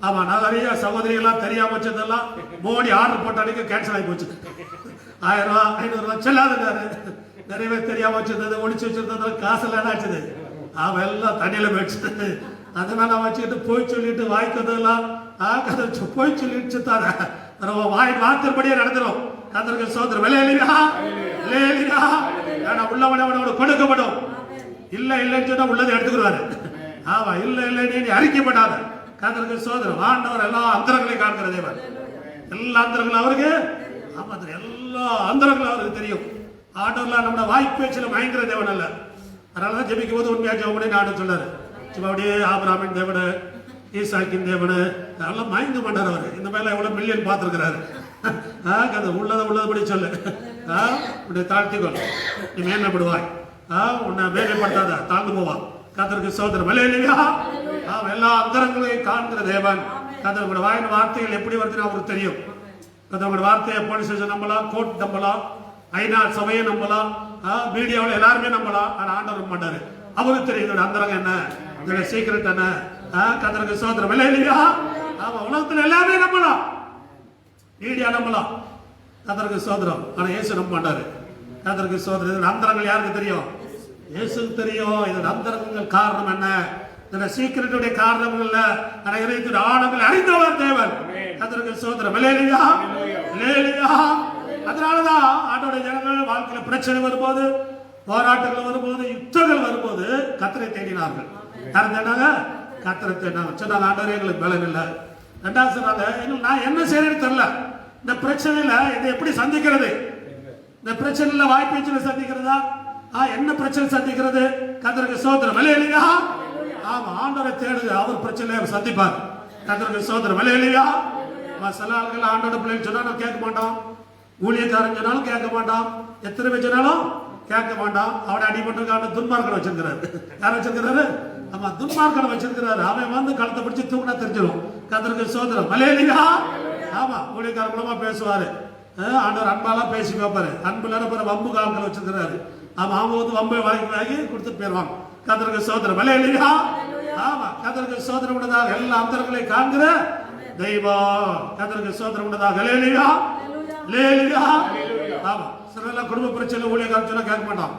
ஆமா, நான் நிறைய சகோதரிகள்லாம் தெரியாம வச்சதெல்லாம் மோடி ஆர்டர் போட்ட அன்னைக்கு கேன்சல் ஆகி போச்சு. 1000 ரூபா 500 ரூபா செல்லாதுட்டாரு. நிறைய பேர் தெரியாம வச்சிருந்தது, ஒளிச்சு வச்சிருந்தது, காசு எல்லாம் ஆச்சுது. அவன் எல்லாம் தண்ணியில போயிடுச்சு. அதனால வச்சுக்கிட்டு போய் சொல்லிட்டு வாய்க்கிறதெல்லாம் போய் சொல்லிட்டு தார வாய் வார்த்தைப்படியே நடந்துடும். கர்த்தருக்கு ஸ்தோத்திரம். விலையிலையா? இல்லையா? உள்ளவனோட கொடுக்கப்படும். இல்ல இல்லைன்னு சொன்னா உள்ளதை எடுத்துக்கிறாரு. ஆமா, இல்ல இல்லைன்னு நீ அறிக்கைப்படாத. கர்த்தருக்கு ஸ்தோத்திரம். ஆண்டவர் எல்லா அந்தரங்களையும் காண்கிற தேவன். எல்லா அந்தரங்களும் அவருக்கு, ஆமா எல்லா அந்தரங்களும் அவருக்கு தெரியும். ஆண்டவர்லாம் நம்மளோட வாய்ப்பேச்சில பயங்கர தேவன் அல்ல. அதனாலதான் ஜெபிக்கும் போது உண்மையா ஜெபம் ஆண்டு சொன்னாரு. சும்மா அப்படியே ஆபிரகாமின் தேவனு, ஈசாக்கின் தேவனு அதெல்லாம் மயந்து பண்ணார் அவரு. இந்த மேல எவ்வளவு மில்லியன் பார்த்திருக்கிறாரு. உள்ளதபடி சொல்லு, உன்னை தாழ்த்திக்கொள், நீ மேன்மைப்படுவாய், உன்னை வேலைப்படுத்தாத, தாழ்ந்து போவான். கர்த்தருக்கு ஸ்தோத்திரம். விலையிலையா? எல்லா அந்தரங்களையும் காண்கிற தேவன். கர்த்தரோட வாயின் வார்த்தைகள் எப்படி வருதுன்னு அவருக்கு தெரியும். கர்த்தரோட வார்த்தையை போலீஸ் ஸ்டேஷன் நம்பலாம், கோர்ட் நம்பலாம், ஐநா சபையை நம்பலாம், மீடியாவில் எல்லாருமே நம்பலாம். ஆனா ஆண்டவர் மாட்டாரு. அவருக்கு தெரியும் இதோட அந்தரங்க என்ன, இதோட சீக்கிரட் என்ன. கர்த்தருக்கு ஸ்தோத்திரம். விலையிலையா? ஆமா, உலகத்துல எல்லாமே நம்பலாம், மீடியா நம்பலாம். கர்த்தருக்கு ஸ்தோத்திரம். ஆனா இயேசு நம்ப மாட்டாரு. கர்த்தருக்கு ஸ்தோத்திரம். இதோட அந்தரங்கள் யாருக்கு தெரியும்? இயேசுக்கு தெரியும். இதோட அந்தரங்கள் காரணம் என்ன, இதோட சீக்கிரட்டுடைய காரணம் இல்ல, ஆனா இதோட ஆழங்கள் அறிந்தவர் தேவன். கர்த்தருக்கு ஸ்தோத்திரம். விலையிலையா? விலையிலையா? அதனாலதான் ஆண்டோட ஜனங்கள் வாழ்க்கையில பிரச்சனை வரும்போது, போராட்டங்கள் வரும்போது, யுத்தங்கள் வரும்போது கர்த்தரை தேடினார்கள். யாரும் தேடினாங்க? கர்த்தரை தேடினாங்க. சொன்னாங்க, ஆண்டவரே எங்களுக்கு பலன் இல்லை. ரெண்டாவது சொன்னாங்க, நான் என்ன செய்யறேன்னு தெரியல, இந்த பிரச்சனையில இதை எப்படி சந்திக்கிறது, இந்த பிரச்சனையில வாய்ப்பேச்சில சந்திக்கிறதா, என்ன பிரச்சனை சந்திக்கிறது. கர்த்தருக்கு ஸ்தோத்திரம். விலையிலையா? ஆமா, ஆண்டவரை தேடுது, அவர் பிரச்சனையை சந்திப்பார். கர்த்தருக்கு ஸ்தோத்திரம். விலையிலையா? சில ஆட்கள் ஆண்டோட பிள்ளைகள் சொன்னாலும் கேட்க மாட்டோம், ஊழியக்காரன் சொன்னாலும் கேட்க மாட்டான், எத்தனை பேர் சொன்னாலும் கேட்க மாட்டான். அவனை அடிபட்டிருக்கான துன்மார்க்கனை வச்சிருக்கிறாரு. யார் வச்சிருக்கிறாரு? ஆமா, துன்மார்க்கனை வச்சிருக்கிறாரு. அவன் வந்து கழுத்தை பிடிச்சி தூக்கினா தெரிஞ்சிடும். கர்த்தருக்கு ஸ்தோத்திரம். விலையிலையா? ஆமா, ஊழியக்கார மூலமா பேசுவாரு. ஆண்டவர் அன்பாலாம் பேசி பார்ப்பாரு. அன்புல வம்பு காலங்களை வச்சிருக்கிறாரு. ஆமா, அவங்க வந்து வம்பை வாங்கி கொடுத்துட்டு போயிருவாங்க. கர்த்தருக்கு ஸ்தோத்திரம். விலையிலையா? ஆமா, கர்த்தருக்கு ஸ்தோத்திரம் உண்டதாக எல்லா அந்தரங்களையும் காண்கிற தெய்வம். கர்த்தருக்கு ஸ்தோத்திரம் உண்டதாக. விலையிலையா? விலையிலையா? ஆமா, சில குடும்ப பிரச்சனை ஊழியக்காரன் சொன்னா கேட்க மாட்டான்,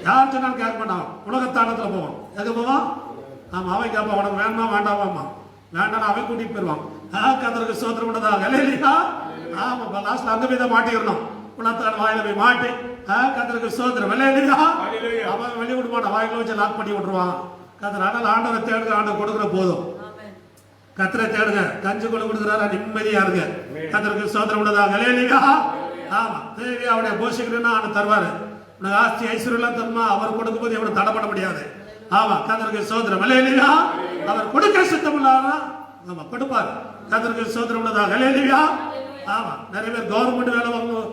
யார் சொன்னாலும் கேட்க மாட்டான். உலகத்தானத்துல போவான். எங்க போவான்? ஆமா, அவன் கேட்பான், உனக்கு வேணுமா வேண்டாமா, வேண்டாம் அவன் கூட்டிட்டு போயிருவான். கர்த்தருக்கு ஸ்தோத்திரம் உண்டதாக. விலையிலையா? ஆமா, லாஸ்ட்ல அங்க போய் தான் மாட்டிக்கிறணும். குளத்தான வாயில போய் மாட்டி கத்தருக்கு சோதனை விளையாடுயா ஹalleluya. அவன் வெளிய விட மாட்டான், வாயில வச்சு லாக் பண்ணி விட்டுருவான். கத்தர் ஆனால் ஆண்டவரை தேடுங்க, ஆண்டவர் கொடுக்குற போதும். கத்தரை தேடுங்க, கஞ்சி கொண்டு கொடுக்குறாரா நிம்மதியா இருங்க. கத்தருக்கு சோதனை உள்ளதா விளையாடுயா. ஆமா, தேவி அவருடைய போஷிக்கணும்னா ஆண்டு தருவாரு. உனக்கு ஆஸ்தி ஐஸ்வர்யம் தருமா, அவர் கொடுக்கும்போது எவ்வளவு தடை பண்ண முடியாது. ஆமா, கத்தருக்கு சோதனை விளையாடுயா. அவர் கொடுக்க சித்தம் இல்லாரா, ஆமா கொடுப்பார். கத்தருக்கு சோதனை உள்ளதா விளையாடுயா. ஆமா, நிறைய பேர் கவர்மெண்ட் வேலை வாங்கணும்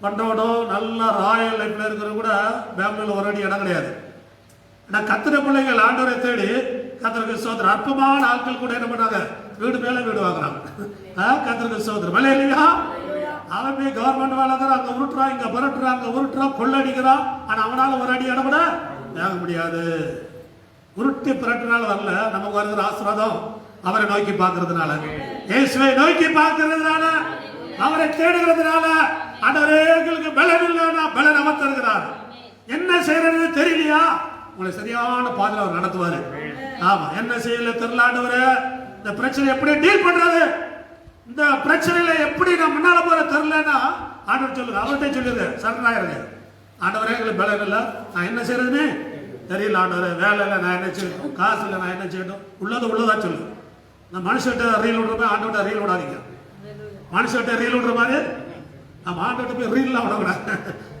பண்றவனும் நல்ல ராயல் லைஃப்ல இருக்கிற கூட பெங்களூர்ல ஒரு அடி இடம் கிடையாது. ஆனா கத்திர பிள்ளைகள் ஆண்டவரை தேடி கத்தருக்கு சோதனை அற்பமான ஆட்கள் கூட என்ன பண்ணாங்க, வீடு மேல வீடு வாங்குறாங்க. கத்தருக்கு சோதனை விளையாடுயா. அவன் போய் கவர்மெண்ட் வேலை அங்க உருட்டுறான், இங்க புரட்டுறான், அங்க உருட்டுறான், கொள்ளடிக்கிறான். ஆனா அவனால ஒரு அடி இடம் கூட வாங்க முடியாது. உருட்டி புரட்டினால வரல, நமக்கு வருகிற ஆசீர்வாதம் அவரை நோக்கி பார்க்கறதுனால, இயேசுவை நோக்கி பார்க்கறதுனால, அவரை தேடுகிறதுனால. ஆண்டவரே எங்களுக்கு பலன் இல்லைன்னா பலன் அவர் தருகிறார். என்ன செய்யறது தெரியலையா, உங்களை சரியான பாதையில் அவர் நடத்துவாரு. ஆமா, என்ன செய்யல தெரியல ஆண்டவரே, இந்த பிரச்சனை எப்படி டீல் பண்றது, இந்த பிரச்சனையில எப்படி நான் முன்னால போற தெரியலன்னா ஆண்டவர் சொல்லுங்க, அவர்கிட்ட சொல்லுங்க, சரணாயிருங்க. ஆண்டவரே எங்களுக்கு பலன் இல்லை, நான் என்ன செய்யறதுன்னு தெரியல ஆண்டவரே, வேலை இல்லை நான் என்ன செய்யணும், காசு இல்லை நான் என்ன செய்யணும், உள்ளதா சொல்லு. நான் மனுஷர்கிட்ட ரீல் விடுறப்ப ஆண்டவர்கிட்ட ரீல் விடாதீங்க. மனுஷர்கிட்ட ரீல் விடுற மாதிரி நம்ம ஆண்டவர்கிட்ட போய் ரீல்லாம் விடக்கூடாது.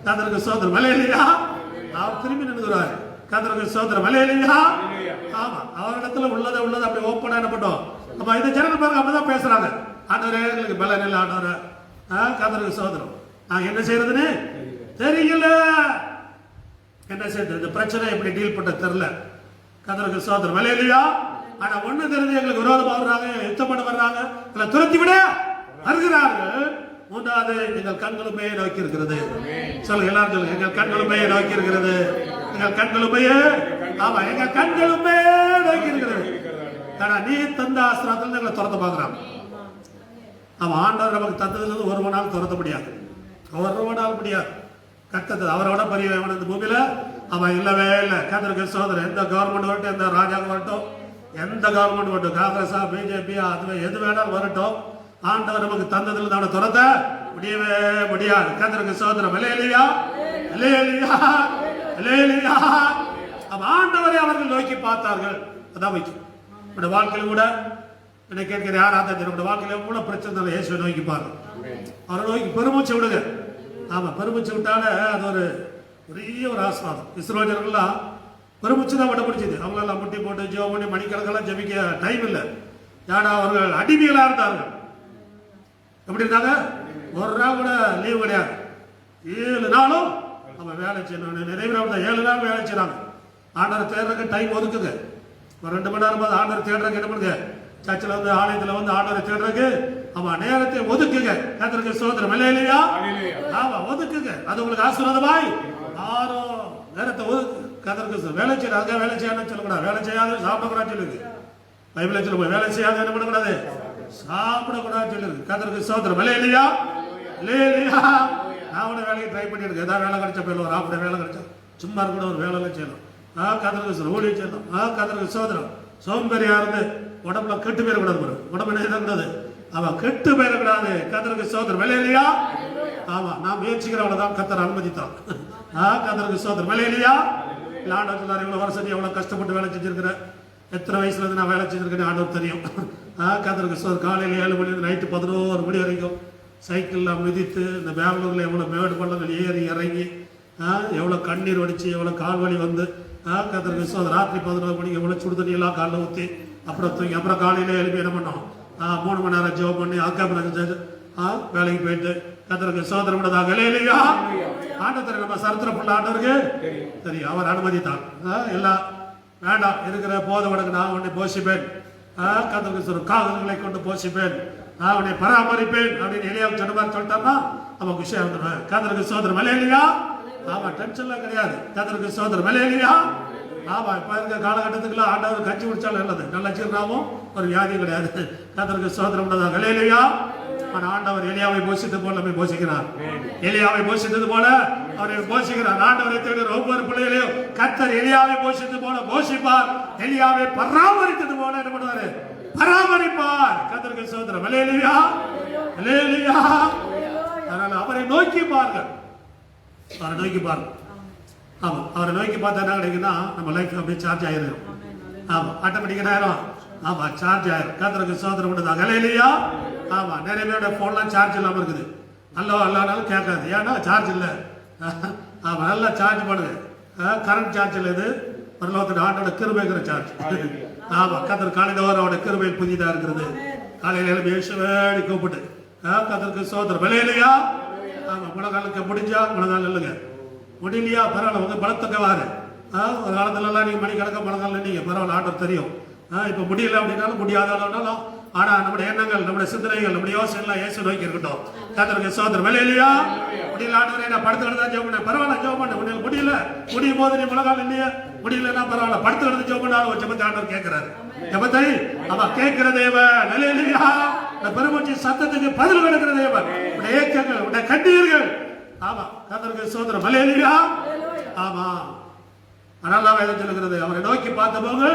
கத்தருக்கு சோதனை விளையாடுயா. அவர் திரும்பி நின்றுறாரு. கத்தருக்கு சோதனை விளையாடுயா. ஆமா, அவரிடத்துல உள்ளதை அப்படி ஓப்பனா என்ன பண்ணோம். அப்ப இந்த ஜனங்கள் பாருங்க அப்படிதான் பேசுறாங்க. ஆண்டவரே எங்களுக்கு பலன் இல்லை ஆண்டவரே, கத்தருக்கு சோதனை, நான் என்ன செய்யறதுன்னு தெரியல, என்ன செய்யறது, இந்த பிரச்சனை எப்படி டீல் பண்ண தெரியல. கத்தருக்கு சோதனை விளையாடுயா. ஆனா ஒண்ணு தெரிஞ்சு எங்களுக்கு விரோதமா வர்றாங்க, யுத்தம் பண்ண வர்றாங்க, துரத்தி விட வருகிறார்கள். மூன்றாவது, எங்கள் கண்களுமே நோக்கி இருக்கிறது. சொல்லுங்க எல்லாரும் சொல்லுங்க, எங்கள் கண்களுமே நோக்கி இருக்கிறது. எங்கள் கண்களுமே, ஆமா எங்க கண்களுமே நோக்கி இருக்கிறது. ஆனா நீ தந்த ஆசிரியத்துல எங்களை துரத்த பாக்குறான். ஆமா, ஆண்டவர் நமக்கு தந்ததுல ஒரு நாள் துரத்த முடியாது, ஒரு நாள் முடியாது. கத்தது அவரோட பெரிய இந்த பூமியில அவன் இல்லவே இல்லை. கத்தருக்கு சோதனை, எந்த கவர்மெண்ட் வரட்டும், எந்த ராஜாங்க வரட்டும், எந்த கவர்மெண்ட் வரட்டும், காங்கிரஸா பிஜேபியா அது எது வேணாலும் வரட்டும், ஆண்டவர் நமக்கு தந்ததில் தான துரத்த முடியவே முடியாது. கத்தருக்கு சோதனை விளையாடுயா. ஆண்டவரை அவர்கள் நோக்கி பார்த்தார்கள். அதான் வைக்கும் உடைய வாழ்க்கையில கூட என்னை கேட்கிற யாராவது உடைய வாழ்க்கையில எவ்வளவு பிரச்சனை இயேசுவை நோக்கி பாருங்க. அவரை நோக்கி பெருமூச்சு விடுங்க. ஆமா, பெருமூச்சு விட்டால அது ஒரு பெரிய ஒரு ஆசீர்வாதம். இஸ்ரோஜர்கள்லாம் பெருமூச்சு தான் விட முடிச்சது. அவங்களெல்லாம் முட்டி போட்டு ஜெபம் பண்ணி மணிக்கணக்கெல்லாம் ஜெபிக்க டைம் இல்லை. ஏன்னா அவர்கள் அடிமைகளா இருந்தார்கள். எப்படி இருந்தாங்க, ஒரு நாள் கூட லீவு கிடையாது. 7 நாளும் அவன் வேலை செய்யணும். நிறைவேற 7 நாள் வேலை செய்யறாங்க. ஆண்டரை தேடுறதுக்கு டைம் ஒதுக்குங்க. ஒரு 2 மணி நேரம் ஆண்டரை தேடுறதுக்கு என்ன பண்ணுங்க, சர்ச்சில் வந்து ஆலயத்தில் வந்து ஆண்டரை தேடுறதுக்கு அவன் நேரத்தை ஒதுக்குங்க. கத்தருக்கு சோதனை விளையாடுயா. ஆமா, ஒதுக்குங்க. அது உங்களுக்கு ஆசீர்வாதமாய் யாரும் நேரத்தை ஒதுக்கு. கத்தருக்கு வேலை செய்யறாங்க, வேலை செய்யாதுன்னு சொல்லக்கூடாது. வேலை செய்யாது சாப்பிடக்கூடாது சொல்லுங்க. பைபிளை சொல்லுங்க, வேலை செய்யாது என்ன பண்ணக்கூடாது, சாப்பிடக்கூடாது சொல்லிருக்கு. கத்தருக்கு சோதனை விளையாடுயா. நான் கூட வேலைக்கு ட்ரை பண்ணிருக்கு. ஏதாவது வேலை கிடைச்சா போயிடும், ஒரு ஆப்பிட வேலை கிடைச்சா சும்மா கூட ஒரு வேலை செய்யணும். கத்தருக்கு ஓடி செய்யணும். கத்தருக்கு சோதனை. சோம்பேறியா இருந்து உடம்புல கெட்டு போயிடக்கூடாது. உடம்பு என்ன கூடாது, அவன் கெட்டு போயிடக்கூடாது. கத்தருக்கு சோதனை விளையாடுயா. ஆமா, நான் முயற்சிக்கிறவளதான் கத்தர் அனுமதித்தான். கத்தருக்கு சோதனை விளையாடுயா. ஆண்டவர் சொன்னார், இவ்வளவு வருஷம் எவ்வளவு கஷ்டப்பட்டு வேலை செஞ்சிருக்கிற, எத்தனை வயசுல இருந்து நான் வேலை செஞ்சிருக்கேன்னு ஆண்டவர் தெரியும். கத்தருக்கு சோதனை. காலையில் 7 மணி நைட்டு 11 மணி வரைக்கும் சைக்கிளில் மிதித்து இந்த பெங்களூரில் எவ்வளோ மேடு பள்ளங்கள் ஏறி இறங்கி எவ்வளோ கண்ணீர் வடித்து எவ்வளோ கால் வலி வந்து கத்தருக்கு சோதனை. ராத்திரி 11 மணிக்கு எவ்வளோ சுடு தண்ணியெல்லாம் காலில் ஊற்றி அப்புறம் தூங்கி அப்புறம் காலையில் எழுப்பி என்ன பண்ணோம், 3 மணி நேரம் ஜெபம் பண்ணி அதுக்கப்புறம் வேலைக்கு போயிட்டு கத்தருக்கு சோதனை விடதாக இல்லையா. ஆண்டவர் நம்ம சரித்திர புள்ள ஆண்டவருக்கு தெரியும். அவர் அனுமதித்தான். எல்லாம் வேண்டாம், இருக்கிற போத வடக்கு நான் உன்னை போஷிப்பேன், கத்தருக்கு சொல்ற காகங்களை கொண்டு போஷிப்பேன், அவனை பராமரிப்பேன் அப்படின்னு எலியாவுக்கு சொன்ன மாதிரி சொல்லிட்டான்னா அவன் குஷியா இருந்துருவேன். கத்தருக்கு சோதனை விளையாடுயா. ஆமா, டென்ஷன்லாம் கிடையாது. கத்தருக்கு சோதனை விளையாடுயா. ஆமா, இப்ப இருக்க காலகட்டத்துக்குலாம் ஆண்டவர் கஞ்சி குடிச்சாலும் நல்லது, நல்ல சீர்னாவும் ஒரு வியாதியும் கிடையாது. கத்தருக்கு சோதனை உள்ளதா விளையாடுயா. ஆனா ஆண்டவர் எலியாவை போஷித்தது போல நம்மை போஷிக்கிறார். எலியாவை போஷித்தது போல அவரை போஷிக்கிறார். ஆண்டவரை தேடுகிற ஒவ்வொரு பிள்ளைகளையும் கத்தர் எலியாவை போஷித்தது போல போஷிப்பார். எலியாவை பராமரித்தது போல என்ன பண்ணுவாரு, பராமரிப்பார். கத்தருக்கு சோதனை விளையாடுயா. விளையாடுயா. அதனால அவரை நோக்கி பாருங்கள், அவரை நோக்கி பாருங்கள். ஆமா, அவரை நோக்கி பார்த்தா என்ன கிடைக்குன்னா நம்ம லைஃப் அப்படியே சார்ஜ் ஆயிரும். ஆமா, ஆட்டோமேட்டிக்கா ஆயிரும். ஆமா, சார்ஜ் ஆயிரும். கர்த்தருக்கு ஸ்தோத்திரம் உண்டுதாக. ஹல்லேலூயா. ஆமா, நிறைய பேரோட போன்லாம் சார்ஜ் இல்லாம இருக்குது. அல்லானாலும் கேட்காது, ஏன்னா சார்ஜ் இல்லை. ஆமா, நல்லா சார்ஜ் பண்ணுங்க. கரண்ட் சார்ஜ் இல்லை, இது பரலோகத்தின் ஆண்டோட கிருபைங்கிற சார்ஜ். ஆமா, கர்த்தர் காலையில அவரோட கிருபை புதிதா இருக்கிறது. காலையில எழுப்பி இயேசுவேன்னு கூப்பிட்டு கர்த்தருக்கு ஸ்தோத்திரம். ஹல்லேலூயா. ஆமா, முழங்காலுக்கு முடிஞ்சா முழங்கால் இல்லைங்க, முடியலையா பரவாயில்ல, உங்க பலத்துக்கு வாரு. ஒரு காலத்துலலாம் நீங்க மணிக்கணக்க முழங்கால் நீங்க பரவாயில்ல, ஆண்டவர் தெரியும். இப்போ முடியல அப்படின்னாலும் முடியாதாலும், ஆனா நம்முடைய எண்ணங்கள், நம்முடைய சிந்தனைகள், நம்முடைய யோசனை இயேசு நோக்கி இருக்கட்டும். கர்த்தருக்கு ஸ்தோத்திரம். ஹல்லேலூயா. முடியல ஆண்டவரே, நான் படுத்து தான் ஜெபம் பண்ண, பரவாயில்ல ஜெபம் பண்ண. உன்னை முடியல, முடியும் போது நீ முழங்கால் இல்லையா, முடியலன்னா பரவாயில்ல, படுத்து ஜெபம் பண்ணாலும் ஒரு ஜெபத்தை ஆண்டவர் கேட்கிறாரு. ஜெபத்தை அவ கேட்கிற தேவன். ஹல்லேலூயா. இந்த பெருமூச்சு சத்தத்துக்கு பதில் கொடுக்கிற தேவன். உடைய ஏக்கங்கள், உடைய கண்ணீர்கள். ஆமா, கர்த்தருக்கு ஸ்தோத்திரம். ஹல்லேலூயா. ஆமா, அதனால வேதம் சொல்லுகிறது, அவரை நோக்கி பார்த்தபோது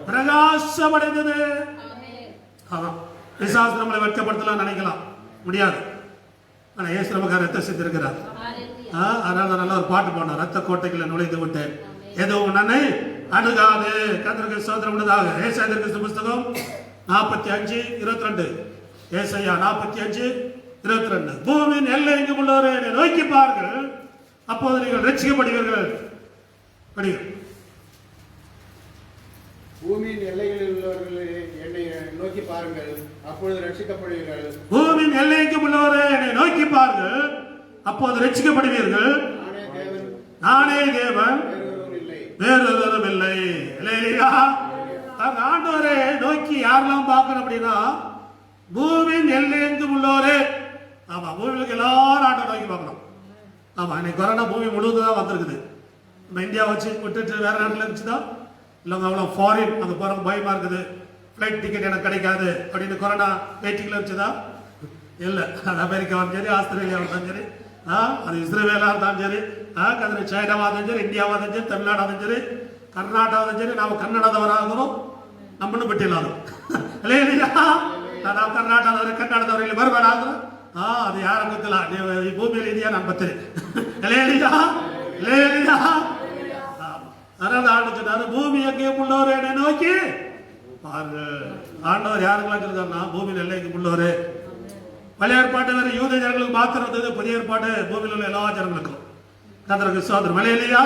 பிரகாசம் அடைந்தது. ஆமா, பிசாசு நம்மளை வெட்கப்படுத்தலாம் நினைக்கலாம், முடியாது. ஆனா இயேசு நமக்கு ரத்த சிந்திருக்கிறார். அதனால நல்ல ஒரு பாட்டு பாடினார், ரத்த கோட்டைகளை நுழைந்து விட்டேன், எதுவும் நன்மை அணுகாது. கர்த்தருக்கு ஸ்தோத்திரம் உண்டதாக. ஏசாயா தீர்க்கதரிசி புஸ்தகம் 45:22. ஏசாயா 45:22. பூமியின் எல்லை எங்கும் உள்ளவரை நோக்கி பாருங்கள், அப்போது நீங்கள் ரட்சிக்கப்படுவீர்கள். படிகள். பூமியின் எல்லைகளில் உள்ளவர்களே என்னை நோக்கி பாருங்கள், அப்பொழுது ரட்சிக்கப்படுவீர்கள். பூமியின் எல்லைக்கும் உள்ளவரே என்னை நோக்கி பாருங்கள், அப்போது ரட்சிக்கப்படுவீர்கள். நானே தேவன், வேறொருவரும் இல்லை. ஹல்லேலூயா. ஆண்டவரே நோக்கி யாரெல்லாம் பார்க்கணும் அப்படின்னா, பூமியின் எல்லைக்கும் உள்ளவரே. ஆமா, பூமிக்கு எல்லாரும் ஆண்டவரை நோக்கி பார்க்கணும். ஆமா, இன்னைக்கு கொரோனா பூமி முழுவதும் தான் வந்திருக்குது. நம்ம இந்தியா வச்சு விட்டுட்டு வேற நாட்டில் இருந்துச்சுதான் இல்லைங்க, அவ்வளோ ஃபாரின் அங்கே போகிற பயமா இருக்குது, ஃப்ளைட் டிக்கெட் எனக்கு கிடைக்காது அப்படின்னு கொரோனா வெயிட்டிங்கில் இருந்துச்சுதா? இல்லை, அது அமெரிக்காவாக இருந்தாலும் சரி, ஆஸ்திரேலியாவாக இருந்தாலும் சரி, அது இஸ்ரேலாக இருந்தாலும் சரி, அது சைனாவாக இருந்தாலும் சரி, இந்தியாவாக இருந்தாலும் சரி, தமிழ்நாடாக இருந்தாலும் சரி, கர்நாடகா இருந்தாலும் சரி, ನಾವು ಕನ್ನಡದವರಾದರೂ ನಮ್ಮನ್ನು ಬಿಟ್ಟಿಲ್ಲ. ಅದು ಹಲ್ಲೇಲೂಯಾ. ನಾವು ಕರ್ನಾಟಕದವರು ಕನ್ನಡದವರು ಬರಬೇಡ ಅಂದ್ರೆ ಅದು ಯಾರು ಗೊತ್ತಿಲ್ಲ, ನೀವು ಈ ಭೂಮಿಯಲ್ಲಿ ಇದೆಯಾ ನಾನು ಬರ್ತೀನಿ. ಹಲ್ಲೇಲೂಯಾ. ஹல்லேலூயா. அதனால ஆண்டு சொன்னாரு, பூமி எங்கே உள்ளவரே என்னை நோக்கி பாருங்கள். ஆண்டவர் யாருக்கெல்லாம் சொல்றாருன்னா, பூமியில் எல்லைக்கு உள்ளவரே. பழைய ஏற்பாட்டு வேற யூத ஜனங்களுக்கு மாத்திரம் இருந்தது, புதிய ஏற்பாடு பூமியில் உள்ள எல்லா ஜனங்களுக்கும். கர்த்தருக்கு ஸ்தோத்திரம். ஹல்லேலூயா.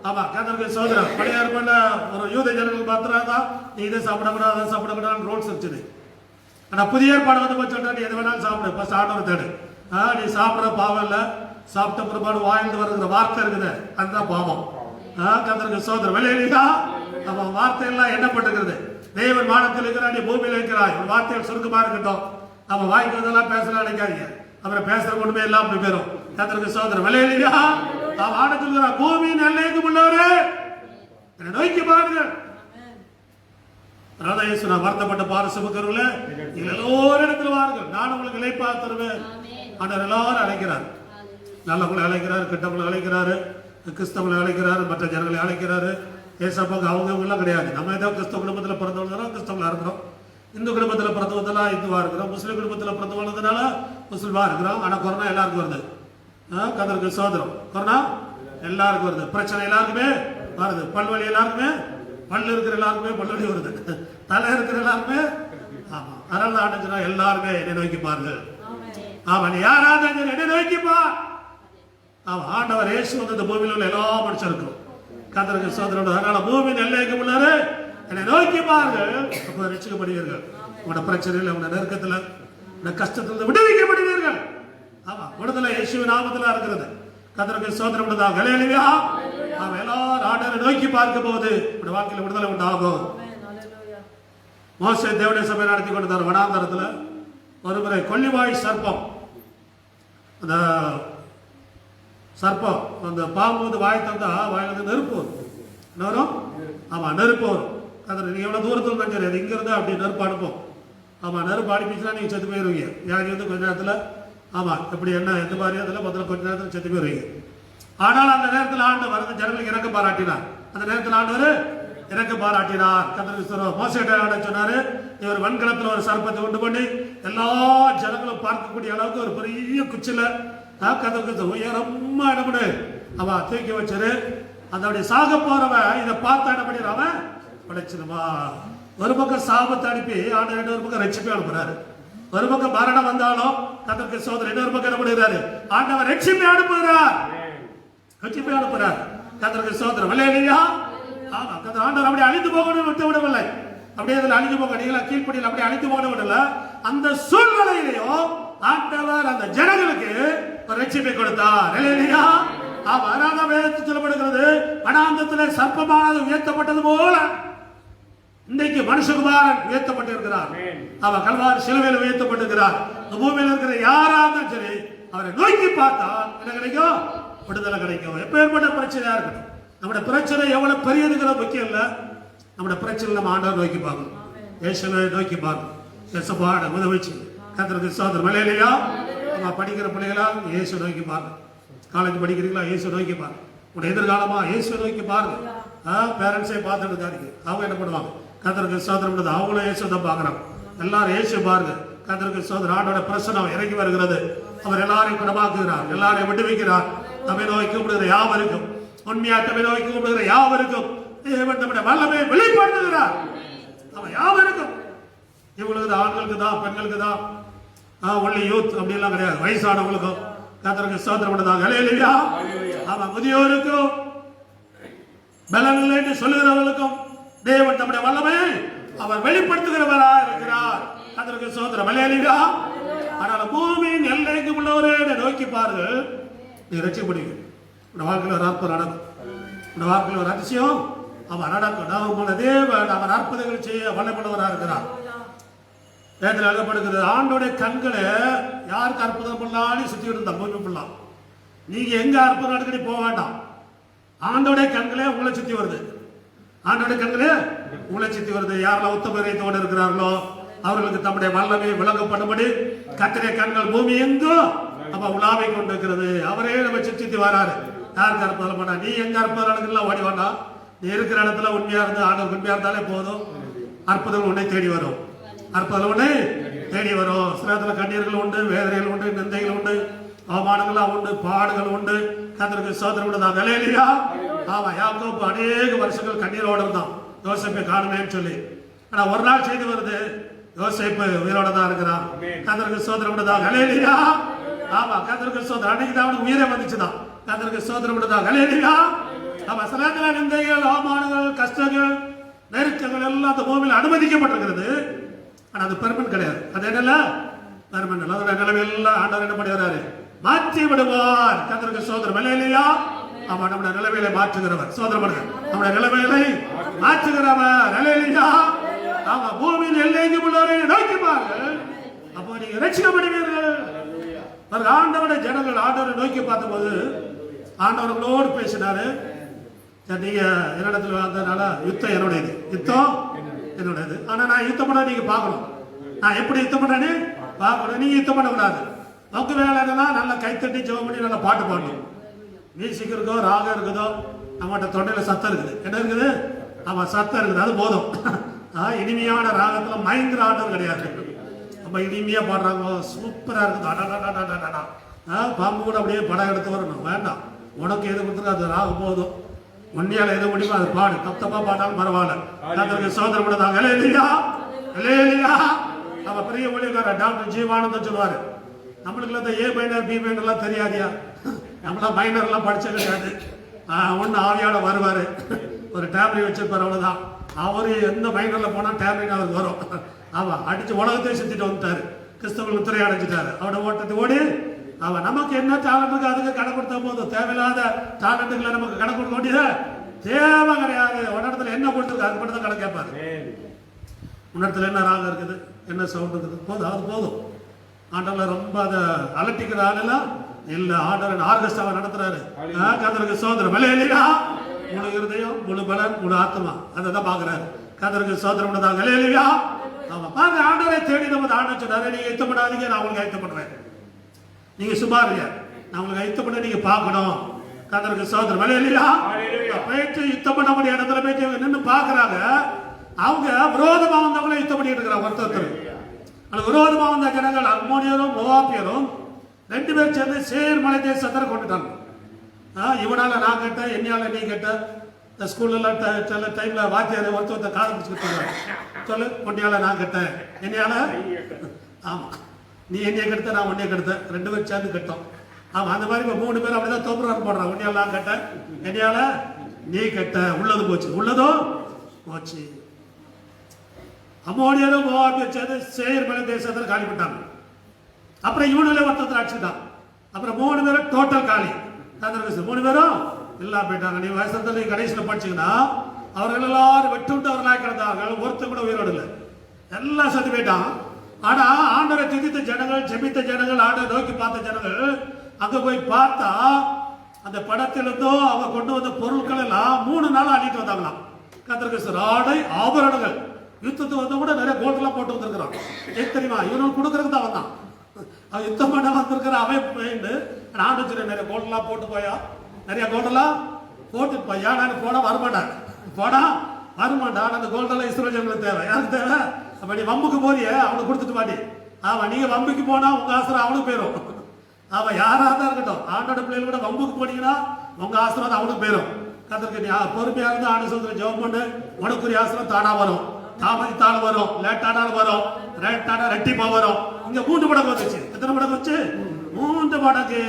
ஆமா, கர்த்தருக்கு ஸ்தோத்திரம். பழைய ஏற்பாடுல ஒரு யூத ஜனங்களுக்கு மாத்திரம் தான் நீ இதை சாப்பிடக்கூடாது, அதை சாப்பிடக்கூடாதுன்னு ரூல்ஸ் இருக்குது. ஆனா புதிய ஏற்பாடு வந்து சொல்ற, நீ எது வேணாலும் சாப்பிடு, ஃபர்ஸ்ட் ஆண்டவர் தேடு. நீ சாப்பிட்ற பாவம் இல்லை, சாப்பிட்ட பிற்பாடு வாய்ந்து வருகிற வார்த்தை இருக்குது, அதுதான் பாவம். கர்த்தருக்கு ஸ்தோத்திரம். ஹல்லேலூயா. நம்ம வார்த்தை எல்லாம் எண்ணப்பட்டிருக்கிறது. தேவன் வானத்தில் இருக்கிறார், நீ பூமியில் இருக்கிறாய். வார்த்தைகள் சுருக்கமா இருக்கட்டும். நம்ம வாய்க்கிறதெல்லாம் பேசலாம் நினைக்காதீங்க, அப்புறம் பேசுற கொண்டு போய் எல்லாம் போயிடும். கர்த்தருக்கு ஸ்தோத்திரம். ஹல்லேலூயா. நாம் வானத்தில் இருக்கிற பூமியின் எல்லைக்கு உள்ளவரே என்னை நோக்கி பாருங்கள். ராதா இயேசு, நான் வருத்தப்பட்ட பாரசுமக்கர்களே, நீங்கள் எல்லோரும் இடத்துல வாருங்கள், நான் உங்களுக்கு இளைப்பாற தருவேன். ஆண்டவர் எல்லாரும் அழைக்கிறார். நல்லவங்களை அழைக்கிறாரு, கெட்டவங்களை அழைக்கிறாரு, கிறிஸ்தவங்களை அழைக்கிறாரு, மற்ற ஜனங்களை அழைக்கிறாரு. ஏசப்பாக்கு அவங்கெல்லாம் கிடையாது. நம்ம ஏதோ கிறிஸ்தவ குடும்பத்தில் பிறந்தவங்க கிறிஸ்தவங்களா இருக்கிறோம், இந்து குடும்பத்தில் பிறந்தவங்கலாம் இந்துவா இருக்கிறோம், முஸ்லீம் குடும்பத்தில் பிறந்தவங்களதுனால முஸ்லீமா இருக்கிறோம். ஆனால் கொரோனா எல்லாருக்கும் வருது. கர்த்தருக்கு ஸ்தோத்திரம். கொரோனா எல்லாருக்கும் வருது, பிரச்சனை எல்லாருக்குமே வருது, பல்வலி எல்லாருக்குமே, பல்லு இருக்கிற எல்லாருக்குமே பல்வலி வருது, தலை இருக்கிற எல்லாருமே. ஆமா, அதனால ஆண்டுச்சுன்னா எல்லாருமே என்னை நோக்கி பாருங்கள். ஆமா, நீ யாராவது என்னை நோக்கி பார். ஆமா, ஆண்டவர் இயேசு வந்து இந்த பூமியில் உள்ள எல்லா மனுஷருக்கும். கர்த்தருக்கு ஸ்தோத்திரம். அதனால பூமியின் எல்லைக்கு உள்ளாரு என்னை நோக்கி பாருங்கள், அப்போ ரட்சிக்கப்படுவீர்கள். உங்களோட பிரச்சனையில், உங்களோட நெருக்கத்தில், உங்களோட கஷ்டத்தில் விடுவிக்கப்படுவீர்கள். ஆமா, விடுதலை இயேசுவின் நாமத்தில் இருக்கிறது. கர்த்தருக்கு ஸ்தோத்திரம் உண்டதாக. ஹல்லேலூயா. ஆமா, எல்லாரும் ஆண்டவரை நோக்கி பார்க்கும் போது உங்களுடைய வாழ்க்கையில் விடுதலை உண்டாகும். மோசே தேவனுடைய சபை நடத்தி கொண்டிருந்தார் வனாந்தரத்தில். ஒருமுறை கொள்ளிவாய் சர்ப்பம், அந்த சர்ப்பம், அந்த பாம்பு வந்து வாய் தந்தா வாயிலிருந்து நெருப்பு வரும். ஆமா, நெருப்பு வரும். அது நீங்க எவ்வளவு தூரத்தில் இருந்தாலும் சரி, அது இங்க இருந்தா அப்படி நெருப்பு அனுப்பும். ஆமா, நெருப்பு அனுப்பிச்சுன்னா நீங்க செத்து போயிருவீங்க. யாரு வந்து கொஞ்ச நேரத்தில், ஆமா, எப்படி என்ன எந்த மாதிரி அதில் முதல்ல கொஞ்ச நேரத்தில் செத்து போயிருவீங்க. ஆனால் அந்த நேரத்தில் ஆண்டவர் அந்த ஜனங்களுக்கு இறக்க பாராட்டினார். அந்த நேரத்தில் ஆண்டவர் இறக்க பாராட்டினார். கர்த்தருக்கு மோசேட்ட சொன்னாரு, இவர் வெண்கலத்துல ஒரு சர்ப்பத்தை உண்டு பண்ணி எல்லா ஜனங்களும் பார்க்கக்கூடிய அளவுக்கு ஒரு பெரிய குச்சில கர்த்தருக்கு உயரமா என்ன பண்ணு அவன் தூக்கி வச்சாரு. அதோடைய சாக போறவன் இதை பார்த்தா என்ன பண்ணிடுறான், அவன் படைச்சிருமா. ஒரு பக்கம் சாபத்தை அனுப்பி ஆண்டு இன்னொரு பக்கம் ரட்சிப்பை அனுப்புறாரு. ஒரு பக்கம் மரணம் வந்தாலும் கர்த்தருக்கு சோதனை, இன்னொரு பக்கம் என்ன பண்ணுறாரு, ஆண்டவர் ரட்சிப்பை அனுப்புகிறார். ரட்சிப்பை அனுப்புறார். கர்த்தருக்கு சோதனை வல்லேலூயா. ஆமா, ஆண்டவர் அப்படியே அழிந்து போகணும் விட்டு விடவில்லை. அப்படியே அதில் அழிந்து போக நீங்களா கீழ்ப்படியில் அப்படியே அழிந்து போக விடல. அந்த சூழ்நிலையிலையும் ஆண்டவர் அந்த ஜனங்களுக்கு ஒரு ரட்சிப்பை கொடுத்தார். அல்லேலூயா. ஆமா, வேதத்தில் சொல்லப்படுகிறது, வனாந்தரத்தில் சர்ப்பமானது உயர்த்தப்பட்டது போல இன்றைக்கு மனுஷகுமாரன் உயர்த்தப்பட்டிருக்கிறார். அவர் கல்வாரி சிலுவையில் உயர்த்தப்பட்டிருக்கிறார். பூமியில் இருக்கிற யாரா இருந்தாலும் சரி அவரை நோக்கி பார்த்தா என்ன கிடைக்கும், விடுதலை கிடைக்கும். எப்பேற்பட்ட பிரச்சனையா இருக்கட்டும், நம்முடைய பிரச்சனை எவ்வளவு பெரியதுங்கிற முக்கியம் இல்லை. நம்முடைய பிரச்சனை நம்ம ஆண்டவர் நோக்கி பார்க்கணும், இயேசுவை நோக்கி பார்க்கணும். இயேசுபாட உதவிச்சு கர்த்தருக்கு சோதனை வல்லேலூயா. நம்ம படிக்கிற பிள்ளைகளா இயேசு நோக்கி பாருங்க. காலேஜ் படிக்கிறீங்களா, இயேசு நோக்கி பாருங்க. உடைய எதிர்காலமா இயேசு நோக்கி பாருங்க. பேரண்ட்ஸே பார்த்துட்டு தான் இருக்கு. அவங்க என்ன பண்ணுவாங்க, கர்த்தருக்கு சோதனை பண்ணுது, அவங்களும் இயேசு தான் பார்க்குறாங்க. எல்லாரும் இயேசு பாருங்க. கர்த்தருக்கு சோதனை ஆண்டோட பிரசனம் இறங்கி வருகிறது. அவர் எல்லாரையும் குணமாக்குகிறார், எல்லாரையும் விடுவிக்கிறார். தம்மை நோக்கி கூப்பிடுகிற யாவருக்கும், உண்மையா தம்மை நோக்கி கூப்பிடுகிற யாவருக்கும் தேவன் தம்முடைய வல்லமையை வெளிப்படுத்துகிறார். அவன் யாவருக்கும், இவங்களுக்கு தான், ஆண்களுக்கு தான், பெண்களுக்கு தான், ஒன்லி யூத் அப்படி எல்லாம் கிடையாது, வயசானவங்களுக்கும் கர்த்தருக்கு சோதனை பண்ணுதாங்க. அல்லேலூயா. ஆமா, முதியோருக்கும் பலன் இல்லை என்று சொல்லுகிறவர்களுக்கும் தேவன் தம்முடைய வல்லமையை அவர் வெளிப்படுத்துகிறவரா இருக்கிறார். அதற்கு சோதரம் அல்லேலூயா. ஆனால் பூமியின் எல்லைக்கு உள்ளவரே நோக்கி பாருங்கள், நீ ரட்சிக்கப்படுவீங்க. உன் வாழ்க்கையில் ஒரு அற்புதம் நடக்கும், உன் வாழ்க்கையில் ஒரு அதிசயம் அவன் நடக்கும். நான் தேவன் அவர் அற்புதங்கள் செய்ய வல்லமுள்ளவராக இருக்கிறார். வேதத்தில் எழுதப்படுகிறது, ஆண்டோடைய கண்களை யாருக்கு அற்புதம் பண்ணாலும் சுற்றி இருந்தா பூமி பண்ணலாம். நீங்க எங்க அற்புதம் நடக்கடி போக வேண்டாம், ஆண்டோடைய கண்களே உங்களை சுற்றி வருது. ஆண்டோடைய கண்களே உங்களை சுற்றி வருது. யாரெல்லாம் உத்தமரியத்தோடு இருக்கிறார்களோ அவர்களுக்கு தம்முடைய வல்லமையை விளங்கப்படும்படி கர்த்தருடைய கண்கள் பூமி எங்கோ அப்ப உலாவை கொண்டிருக்கிறது. அவரே நம்ம சுற்றி வராரு. யாருக்கு அற்புதம் பண்ணா, நீ எங்க அற்புதம் நடக்கலாம் ஓடி வேண்டாம். நீ இருக்கிற இடத்துல உண்மையா இருந்து ஆண்டவர் உண்மையா இருந்தாலே போதும். அற்புதம் உன்னை தேடி வரும், அற்புதம் உன்னை தேடி வரும். சில இடத்துல கண்ணீர்கள் உண்டு, வேதனைகள் உண்டு, நிந்தைகள் உண்டு, அவமானங்கள் உண்டு, பாடுகள் உண்டு. கர்த்தருக்கு சோதனை உண்டுதான். அல்லேலூயா. ஆமா, யாக்கோபு அநேக வருஷங்கள் கண்ணீரோடு இருந்தான், யோசேப்பை காணுமேன்னு சொல்லி. ஆனா ஒரு நாள் செய்தி வருது, யோசேப்பு உயிரோட தான் இருக்கிறான். கர்த்தருக்கு சோதனை உண்டுதான். அல்லேலூயா. ஆமா, கர்த்தருக்கு சோதனை அன்னைக்கு தான் அவனுக்கு உயிரே வந்துச்சுதான். கர்த்தருக்கு சோதனை உண்டுதான். அல்லேலூயா. ஆமா, சில நிந்தைகள், அவமானங்கள், கஷ்டங்கள், நெருக்கங்கள் எல்லாம் அந்த பூமியில் அனுமதிக்கப்பட்டிருக்கிறது. ஆனா அது பெர்மனன்ட் கிடையாது. அது என்னல்ல பெர்மனன்ட். அதோட நிலைமையெல்லாம் ஆண்டவர் என்ன பண்ணுகிறாரு, மாற்றி விடுவார். கர்த்தருக்கு சோதனை அல்லேலூயா. ஆமா, நம்முடைய நிலைமையில மாற்றுகிறவர். சோதனை பண்ணுங்க, நம்முடைய நிலைமையிலை மாற்றுகிறவர். அல்லேலூயா. ஆமா, பூமியின் எல்லைக்கு உள்ளவரை நோக்கி பாருங்கள், அப்போ நீங்க ரட்சிக்கப்படுவீர்கள். ஆண்டவருடைய ஜனங்கள் ஆண்டவரை நோக்கி பார்த்தபோது ஆண்டவர்களோடு பேசினாரு. நீங்க என்னிடத்துல வந்ததுனால யுத்தம் என்னுடையது, யுத்தம் என்னுடையது. ஆனா நான் யுத்தம் பண்ண நீங்க பார்க்கணும், நான் எப்படி யுத்தம் பண்ணேன்னு பார்க்கணும். நீங்க யுத்தம் பண்ணக்கூடாது. உங்க வேலை என்னன்னா நல்லா கைத்தட்டி ஜெபம் பண்ணி நல்லா பாட்டு பாடணும். மியூசிக் இருக்கோ, ராகம் இருக்குதோ, நம்மகிட்ட தொண்டையில சத்தம் இருக்குது. என்ன இருக்குது? ஆமா, சத்தம் இருக்குது, அது போதும். இனிமையான ராகத்துல மயங்கிற ஆட்டம் கிடையாது. நம்ம இனிமையா பாடுறாங்க, சூப்பரா இருக்குது. பாம்பு கூட அப்படியே படம் எடுத்து வரணும், வேண்டாம். உனக்கு எது கொடுத்துருக்கு அது ராகம் போதும். உன்னையால எது முடியுமோ அது பாடு, தப்பா பாட்டாலும் பரவாயில்ல. கர்த்தருக்கு சோதனை பண்ணுதாங்க. அல்லேலூயா. அல்லேலூயா. நம்ம பெரிய ஊழியக்காரர் டாக்டர் ஜீவானந்தம் சொல்லுவாரு, நம்மளுக்குள்ள இந்த ஏ மைனர் பி மைனர் எல்லாம் தெரியாதியா, நம்மளாம் மைனர் எல்லாம் படிச்ச கிடையாது. ஒன்னு ஆவியால வருவாரு, ஒரு டேப்லெட் வச்சிருப்பாரு, அவ்வளவுதான். அவரு எந்த மைனர்ல போனா டேப்லெட் அவருக்கு வரும். ஆமா, அடிச்சு உலகத்தையும் சுத்திட்டு வந்துட்டாரு, கிறிஸ்தவர்களுக்கு துறை அடைஞ்சிட்டாரு. அவட ஓட்டத்தை ஓடி அவன் நமக்கு என்ன டேலண்ட் இருக்கு அதுக்கு கணக்கு கொடுத்தா போதும். தேவையில்லாத டேலண்ட்டுகளை நமக்கு கணக்கு கொடுக்க வேண்டியது தேவை கிடையாது. ஒரு இடத்துல என்ன கொடுத்துருக்கு அது மட்டும் தான் கணக்கு கேட்பாரு. உன்னடத்துல என்ன ராகம் இருக்குது, என்ன சவுண்ட் இருக்குது, போதும், அது போதும். ஆண்டவர் ரொம்ப அதை அலட்டிக்கிற ஆளெல்லாம் இல்ல. ஆண்டவர் ஆர்கெஸ்ட்ராவை நடத்துறாரு. கர்த்தருக்கு சோதரம் அல்லேலூயா. முழு இருதயம், முழு பலன், முழு ஆத்மா, அதை தான் பாக்குறாரு. கர்த்தருக்கு சோதரம் பண்ணதாங்க. அல்லேலூயா. ஆமா, பாருங்க, ஆண்டவரை தேடி நம்ம ஆண்டவர் சொன்னாரு, நீங்க யுத்தம் பண்ணாதீங்க, நான் உங்களுக்கு யுத்தம் பண்ணுவேன். நீங்க சும்மா இருங்க, நான் உங்களுக்கு யுத்தம் பண்ண நீங்க பார்க்கணும். கர்த்தருக்கு ஸ்தோத்திரம். அல்லேலூயா. ஹalleluya. பேச்சு யுத்தம் பண்ண முடியாத இடத்துல பேச்சு நின்று பாக்குறாங்க. அவங்க விரோதமா வந்தவங்களே யுத்தம் பண்ணிட்டு இருக்கிறாங்க ஒருத்தர். அது விரோதமா வந்த ஜனங்கள் அம்மோனியரும் மோவாபியரும் 2 பேர் சேர்ந்து சேர் மலை தேசத்தை கொண்டுட்டாங்க. இவனால நான் கேட்டேன், என்னையால நீ கேட்ட. இந்த ஸ்கூல்ல சில டைம்ல வாத்தியார் ஒருத்தர் காது பிடிச்சிக்கிட்டு சொல்லு, உன்னையால நான் கேட்டேன், என்னையால ஆமா நீ என்னைய கெடுத்த, நான் உன்னைய கெடுத்தேன், 2 பேர் சேர்ந்து கெட்டோம். ஆமா அந்த மாதிரி இப்போ 3 பேர் அப்படிதான் தோப்புறான் போடுறான். உன்னையால நான் கேட்டேன், என்னையால நீ கெட்ட, உள்ளது போச்சு, உள்ளதும் போச்சு. அம்மோனியரும் மோவாபியரும் சேர்ந்து சேர் மலை தேசத்தில் காலி பண்ணிட்டாங்க. அப்புறம் இவனுல ஒருத்தர் அடிச்சுட்டான். அப்புறம் 3 பேரும் டோட்டல் காலி. 3 பேரும் எல்லாம் போயிட்டாங்க. நீ வயசுல கடைசியில் படிச்சீங்கன்னா அவர்கள் எல்லாரும் வெட்டுண்டு அவர்களாக கிடந்தார்கள். ஒருத்தர் கூட உயிரோடு இல்லை, எல்லாம் செத்து போயிட்டான். ஆனா ஆண்டவரை துதித்த ஜனங்கள், ஜெபித்த ஜனங்கள், ஆண்டவரை நோக்கி பார்த்த ஜனங்கள் அங்க போய் பார்த்தா அந்த படத்திலிருந்தோ அவங்க கொண்டு வந்த பொருட்கள் எல்லாம் 3 நாள் அள்ளிட்டு வந்தாங்களாம். கர்த்தருக்கு ஆடை ஆபரணங்கள், யுத்தத்துக்கு வந்து கூட நிறைய கோல்டெல்லாம் போட்டு வந்திருக்கிறான். ஏன் தெரியுமா? இவனுக்கு கொடுக்கறதுக்கு தான் வந்தான். அவன் யுத்தம் பண்ண வந்திருக்கிற அவன் போயிட்டு ஆண்டு நிறைய கோல்டெல்லாம் போட்டு போயா, நிறைய கோல்டெல்லாம் போட்டு போயா. நான் போனா வரமாட்டான், போனா வரமாட்டான். அந்த கோல்டெல்லாம் இஸ்ரேல் ஜனங்களுக்கு தேவை. யாருக்கு தேவை? அப்ப நீ வம்புக்கு போறிய அவனுக்கு கொடுத்துட்டு மாட்டி. அவன் நீங்க வம்புக்கு போனா உங்க ஆசிரம் அவனுக்கு போயிடும். அவன் யாரா தான் இருக்கட்டும், ஆண்டோட பிள்ளைகள் கூட வம்புக்கு போனீங்கன்னா உங்க ஆசிரம் அவனுக்கு போயிடும். கர்த்தருக்கு நீ பொறுமையா இருந்து ஆண்டு சொல்ற ஜெபம் பண்ணு, உனக்குரிய ஆசிரம் தானா வரும். தாமதித்தாலும் வரும், லேட்டானாலும் வரும், ரேட்டானா ரெட்டிப்பா வரும். இங்க 3 மடங்கு வந்துச்சு. எத்தனை மடங்கு வச்சு? 3 மடங்கு.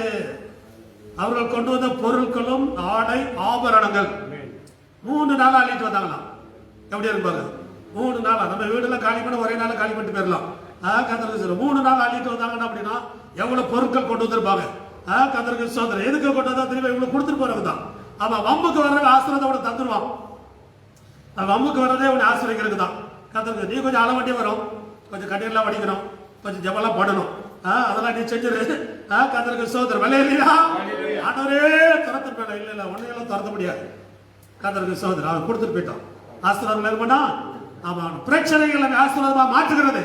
அவர்கள் கொண்டு வந்த பொருட்களும் ஆடை ஆபரணங்கள் 3 நாள் அள்ளிட்டு வந்தாங்களாம். எப்படி இருப்பாங்க? 3 நாளா? நம்ம வீடுலாம் காலி பண்ண ஒரே நாள் காலி பண்ணிட்டு போயிடலாம். கர்த்தருக்கு 3 நாள் அள்ளிட்டு வந்தாங்கன்னா அப்படின்னா எவ்வளவு பொருட்கள் கொண்டு வந்திருப்பாங்க. கர்த்தருக்கு ஸ்தோத்திரம். எதுக்கு கொண்டு வந்தா தெரியுமா? இவங்களுக்கு கொடுத்துட்டு போறவங்க தான். அவன் வம்புக்கு வர்ற ஆசிரியத்தை தந்துருவான். வம்புக்கு வர்றதே உன்னை ஆசிரியர்களுக்கு தான். கர்த்தருக்கு நீ கொஞ்சம் அளவண்டியே வரும், கொஞ்சம் கண்ணீர்லாம் வடிக்கணும், கொஞ்சம் ஜெபம்லாம் பண்ணணும். அதெல்லாம் நீ செஞ்சிரு. கர்த்தருக்கு ஸ்தோத்திரம். அல்லேலூயா. ஆண்டவரே துரத்து போயிடும். இல்ல இல்ல ஒன்னையெல்லாம் துரத்த முடியாது. கர்த்தருக்கு ஸ்தோத்திரம். அவன் கொடுத்துட்டு போயிட்டான். ஆசீர்வாதம் இருக்கும்னா அவன் பிரச்சனைகள் நம்ம ஆசீர்வாதமா மாற்றுகிறது.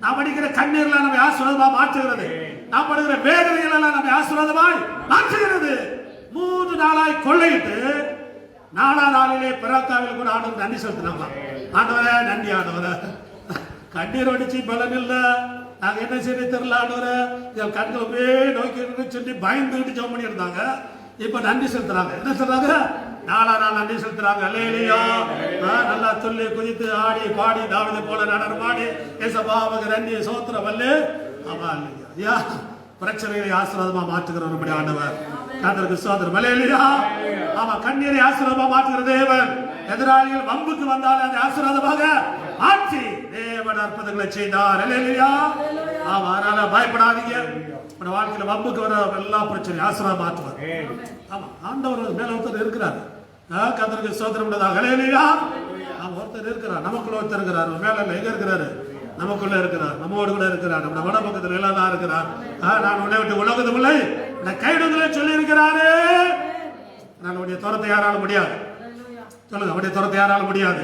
நாம் அடிக்கிற கண்ணீர்ல நம்ம ஆசீர்வாதமா மாற்றுகிறது. நாம் படுகிற வேதனைகள் எல்லாம் நம்ம ஆசீர்வாதமாய் மாற்றுகிறது. 3 நாளாய் கொள்ளையிட்டு 4ஆம் நாளிலே பிறக்காவில் கூட ஆண்டவர் நன்றி செலுத்தினாங்களாம். ஆண்டவரே நன்றி ஆண்டவரே, கண்ணீர் வடிச்சு பலன் இல்ல, நாங்க என்ன செய்ய தெரியல ஆண்டவரே, என் கண்களுமே நோக்கி சொல்லி பயந்துகிட்டு ஜெபம் பண்ணி இருந்தாங்க. இப்ப நன்றி செலுத்துறாங்க. என்ன சொல்றாங்க? 4ஆம் நாள் நன்றி செலுத்துறாங்க. அல்லேலூயா. நல்லா சொல்லி குதித்து ஆடி பாடி தாவீது போல நடனமாடி ஏசப்பாவுக்கு நன்றி சோத்திரம். வல்லே ஆமா இல்லையா? பிரச்சனைகளை ஆசீர்வாதமா மாற்றுகிறவர் நம்முடைய ஆண்டவர். கர்த்தருக்கு ஸ்தோத்திரம். அல்லேலூயா. ஆமா, கண்ணீரை ஆசீர்வாதமா மாற்றுகிற தேவன். எதிராளிகள் வம்புக்கு வந்தால் அதை ஆசீர்வாதமாக மாற்றி தேவன் அற்புதங்களை செய்தார். அல்லேலூயா. ஆமா, அதனால பயப்படாதீங்க. உங்க வாழ்க்கையில வம்புக்கு வர எல்லா பிரச்சனையும் ஆசீர்வாதம் மாற்றுவார். ஆமா, ஆண்டவர் மேல ஒருத்தர் இருக்கிறார். கர்த்தருக்கு ஸ்தோத்திரம் உள்ளதாக. அல்லேலூயா. ஒருத்தர் இருக்கிறார், நமக்குள்ள ஒருத்தர் இருக்கிறார். மேல எங்க இருக்கிறாரு? நமக்குள்ள இருக்கிறார், நம்மோடு கூட இருக்கிறார், நம்ம வட பக்கத்துல எல்லாம் தான் இருக்கிறார். நான் உன்னை விட்டு உலகத்து பிள்ளை கைடுதலை சொல்லி இருக்கிறாரு. நான் உடைய துரத்தை யாரால முடியாது. சொல்லுங்க, உடைய துரத்தை யாரால முடியாது.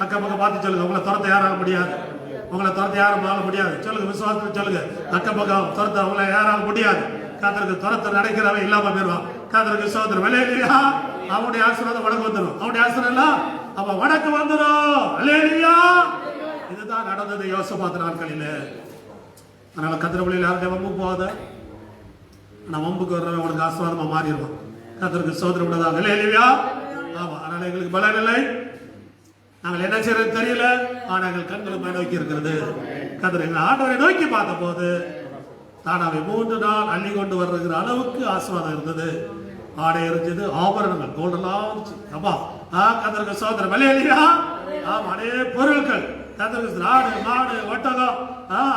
அக்கம் பக்கம் பார்த்து சொல்லுங்க, உங்களை துரத்தை யாரால முடியாது. உங்களை துரத்தை யாரும் முடியாது. சொல்லுங்க, விசுவாசத்துல சொல்லுங்க, அக்கம் பக்கம் துரத்த உங்களை யாரால முடியாது. கர்த்தருக்கு துரத்தை நடக்கிறவன் இல்லாம போயிடுவான். கர்த்தருக்கு ஸ்தோத்திரம். அல்லேலூயா. அவனுடைய ஆசீர்வாதம் உனக்கு வந்துடும். அவனுடைய ஆசீர்வாதம் எல்லாம் அவன் உனக்கு வந்துடும். அல்லேலூயா. இதுதான் நடந்தது யோசபாத் நாட்களில். அதனால கர்த்தர் வழியில் யாருடைய வம்புக்கு போகாத. நான் வம்புக்கு வர்றவன் உனக்கு ஆசீர்வாதமா மாறிடுவான். கர்த்தருக்கு ஸ்தோத்திரம் உள்ளதாக. அல்லேலூயா. ஆமா, அதனால எங்களுக்கு பலன் இல்லை, நாங்கள் என்ன செய்யறது தெரியல. ஆனா எங்கள் கண்களுக்கு நோக்கி இருக்கிறது. கர்த்தர் எங்கள் ஆண்டவரை நோக்கி பார்த்த போது தானாவே 3 நாள் அள்ளி கொண்டு வருகிற அளவுக்கு ஆசீர்வாதம் இருந்தது. ஆடை இருந்தது, ஆபரணங்கள் கோல்டெல்லாம் இருந்துச்சு. அப்பா கர்த்தருக்கு ஸ்தோத்திரம். அல்லேலூயா. ஆமா, அநேக பொருட்கள் கர்த்தருக்கு ஆடு மாடு ஒட்டகம்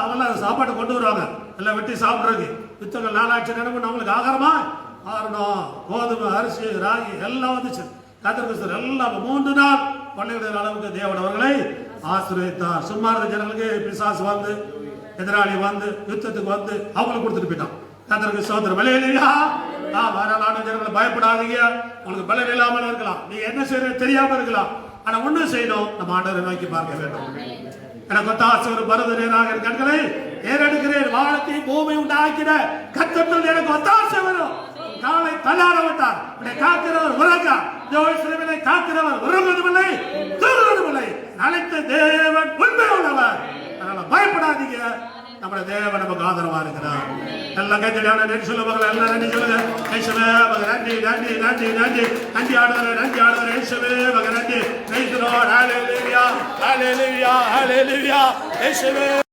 அவெல்லாம் சாப்பாடு கொண்டு வருவாங்க. எல்லாம் வெட்டி சாப்பிட்றதுக்கு வித்தங்கள் 4 லட்சம் நினைப்பு நம்மளுக்கு ஆகாரமா ஆறணும். கோதுமை அரிசி ராகி எல்லாம் வந்துச்சு. கர்த்தருக்கு எல்லாம் 3 நாள் கொள்ளையிடுகிற அளவுக்கு தேவன் அவர்களை ஆசீர்வதித்தார். சும்மா இருந்த ஜனங்களுக்கு பிசாசு வந்து எதிராளி வந்து யுத்தத்துக்கு வந்து அவங்களுக்கு கொடுத்துட்டு போயிட்டான். கர்த்தருக்கு ஸ்தோத்திரம். அல்லேலூயா. வரலாறு ஜனங்களை பயப்படாதீங்க. உங்களுக்கு பலன் இல்லாமல் இருக்கலாம், நீங்க என்ன செய்யறது தெரியாம இருக்கலாம். ஆனா ஒண்ணு செய்யணும், நம்ம ஆண்டவரை நோக்கி பார்க்க வேண்டும். எனக்கு ஒத்தாசை ஒரு பரதனாக என் கண்களை ஏறெடுக்கிறேன். வானத்தை பூமி உண்டாக்கிட கர்த்தர் எனக்கு ஒத்தாசை வரும். காலை தள்ளாட விட்டார். உன்னை காக்கிறவர் உறங்கா. இஸ்ரவேலை காக்கிறவர் உறங்குவதில்லை, தூங்குவதில்லை. அழைத்த தேவன் உண்மை உள்ளவர். அதனால பயப்படாதீங்க. நம்ம தேவன் நமக்கு ஆதரவா இருக்கிறார். எல்லாம் கைத்தடியான நன்றி சொல்லுவாங்க. எல்லாம் நன்றி சொல்லுங்க. இயேசுவே மகன் நன்றி நன்றி நன்றி நன்றி நன்றி ஆடுவார் இயேசுவே மகன் நன்றி. ஹalleluya ஹalleluya ஹalleluya இயேசுவே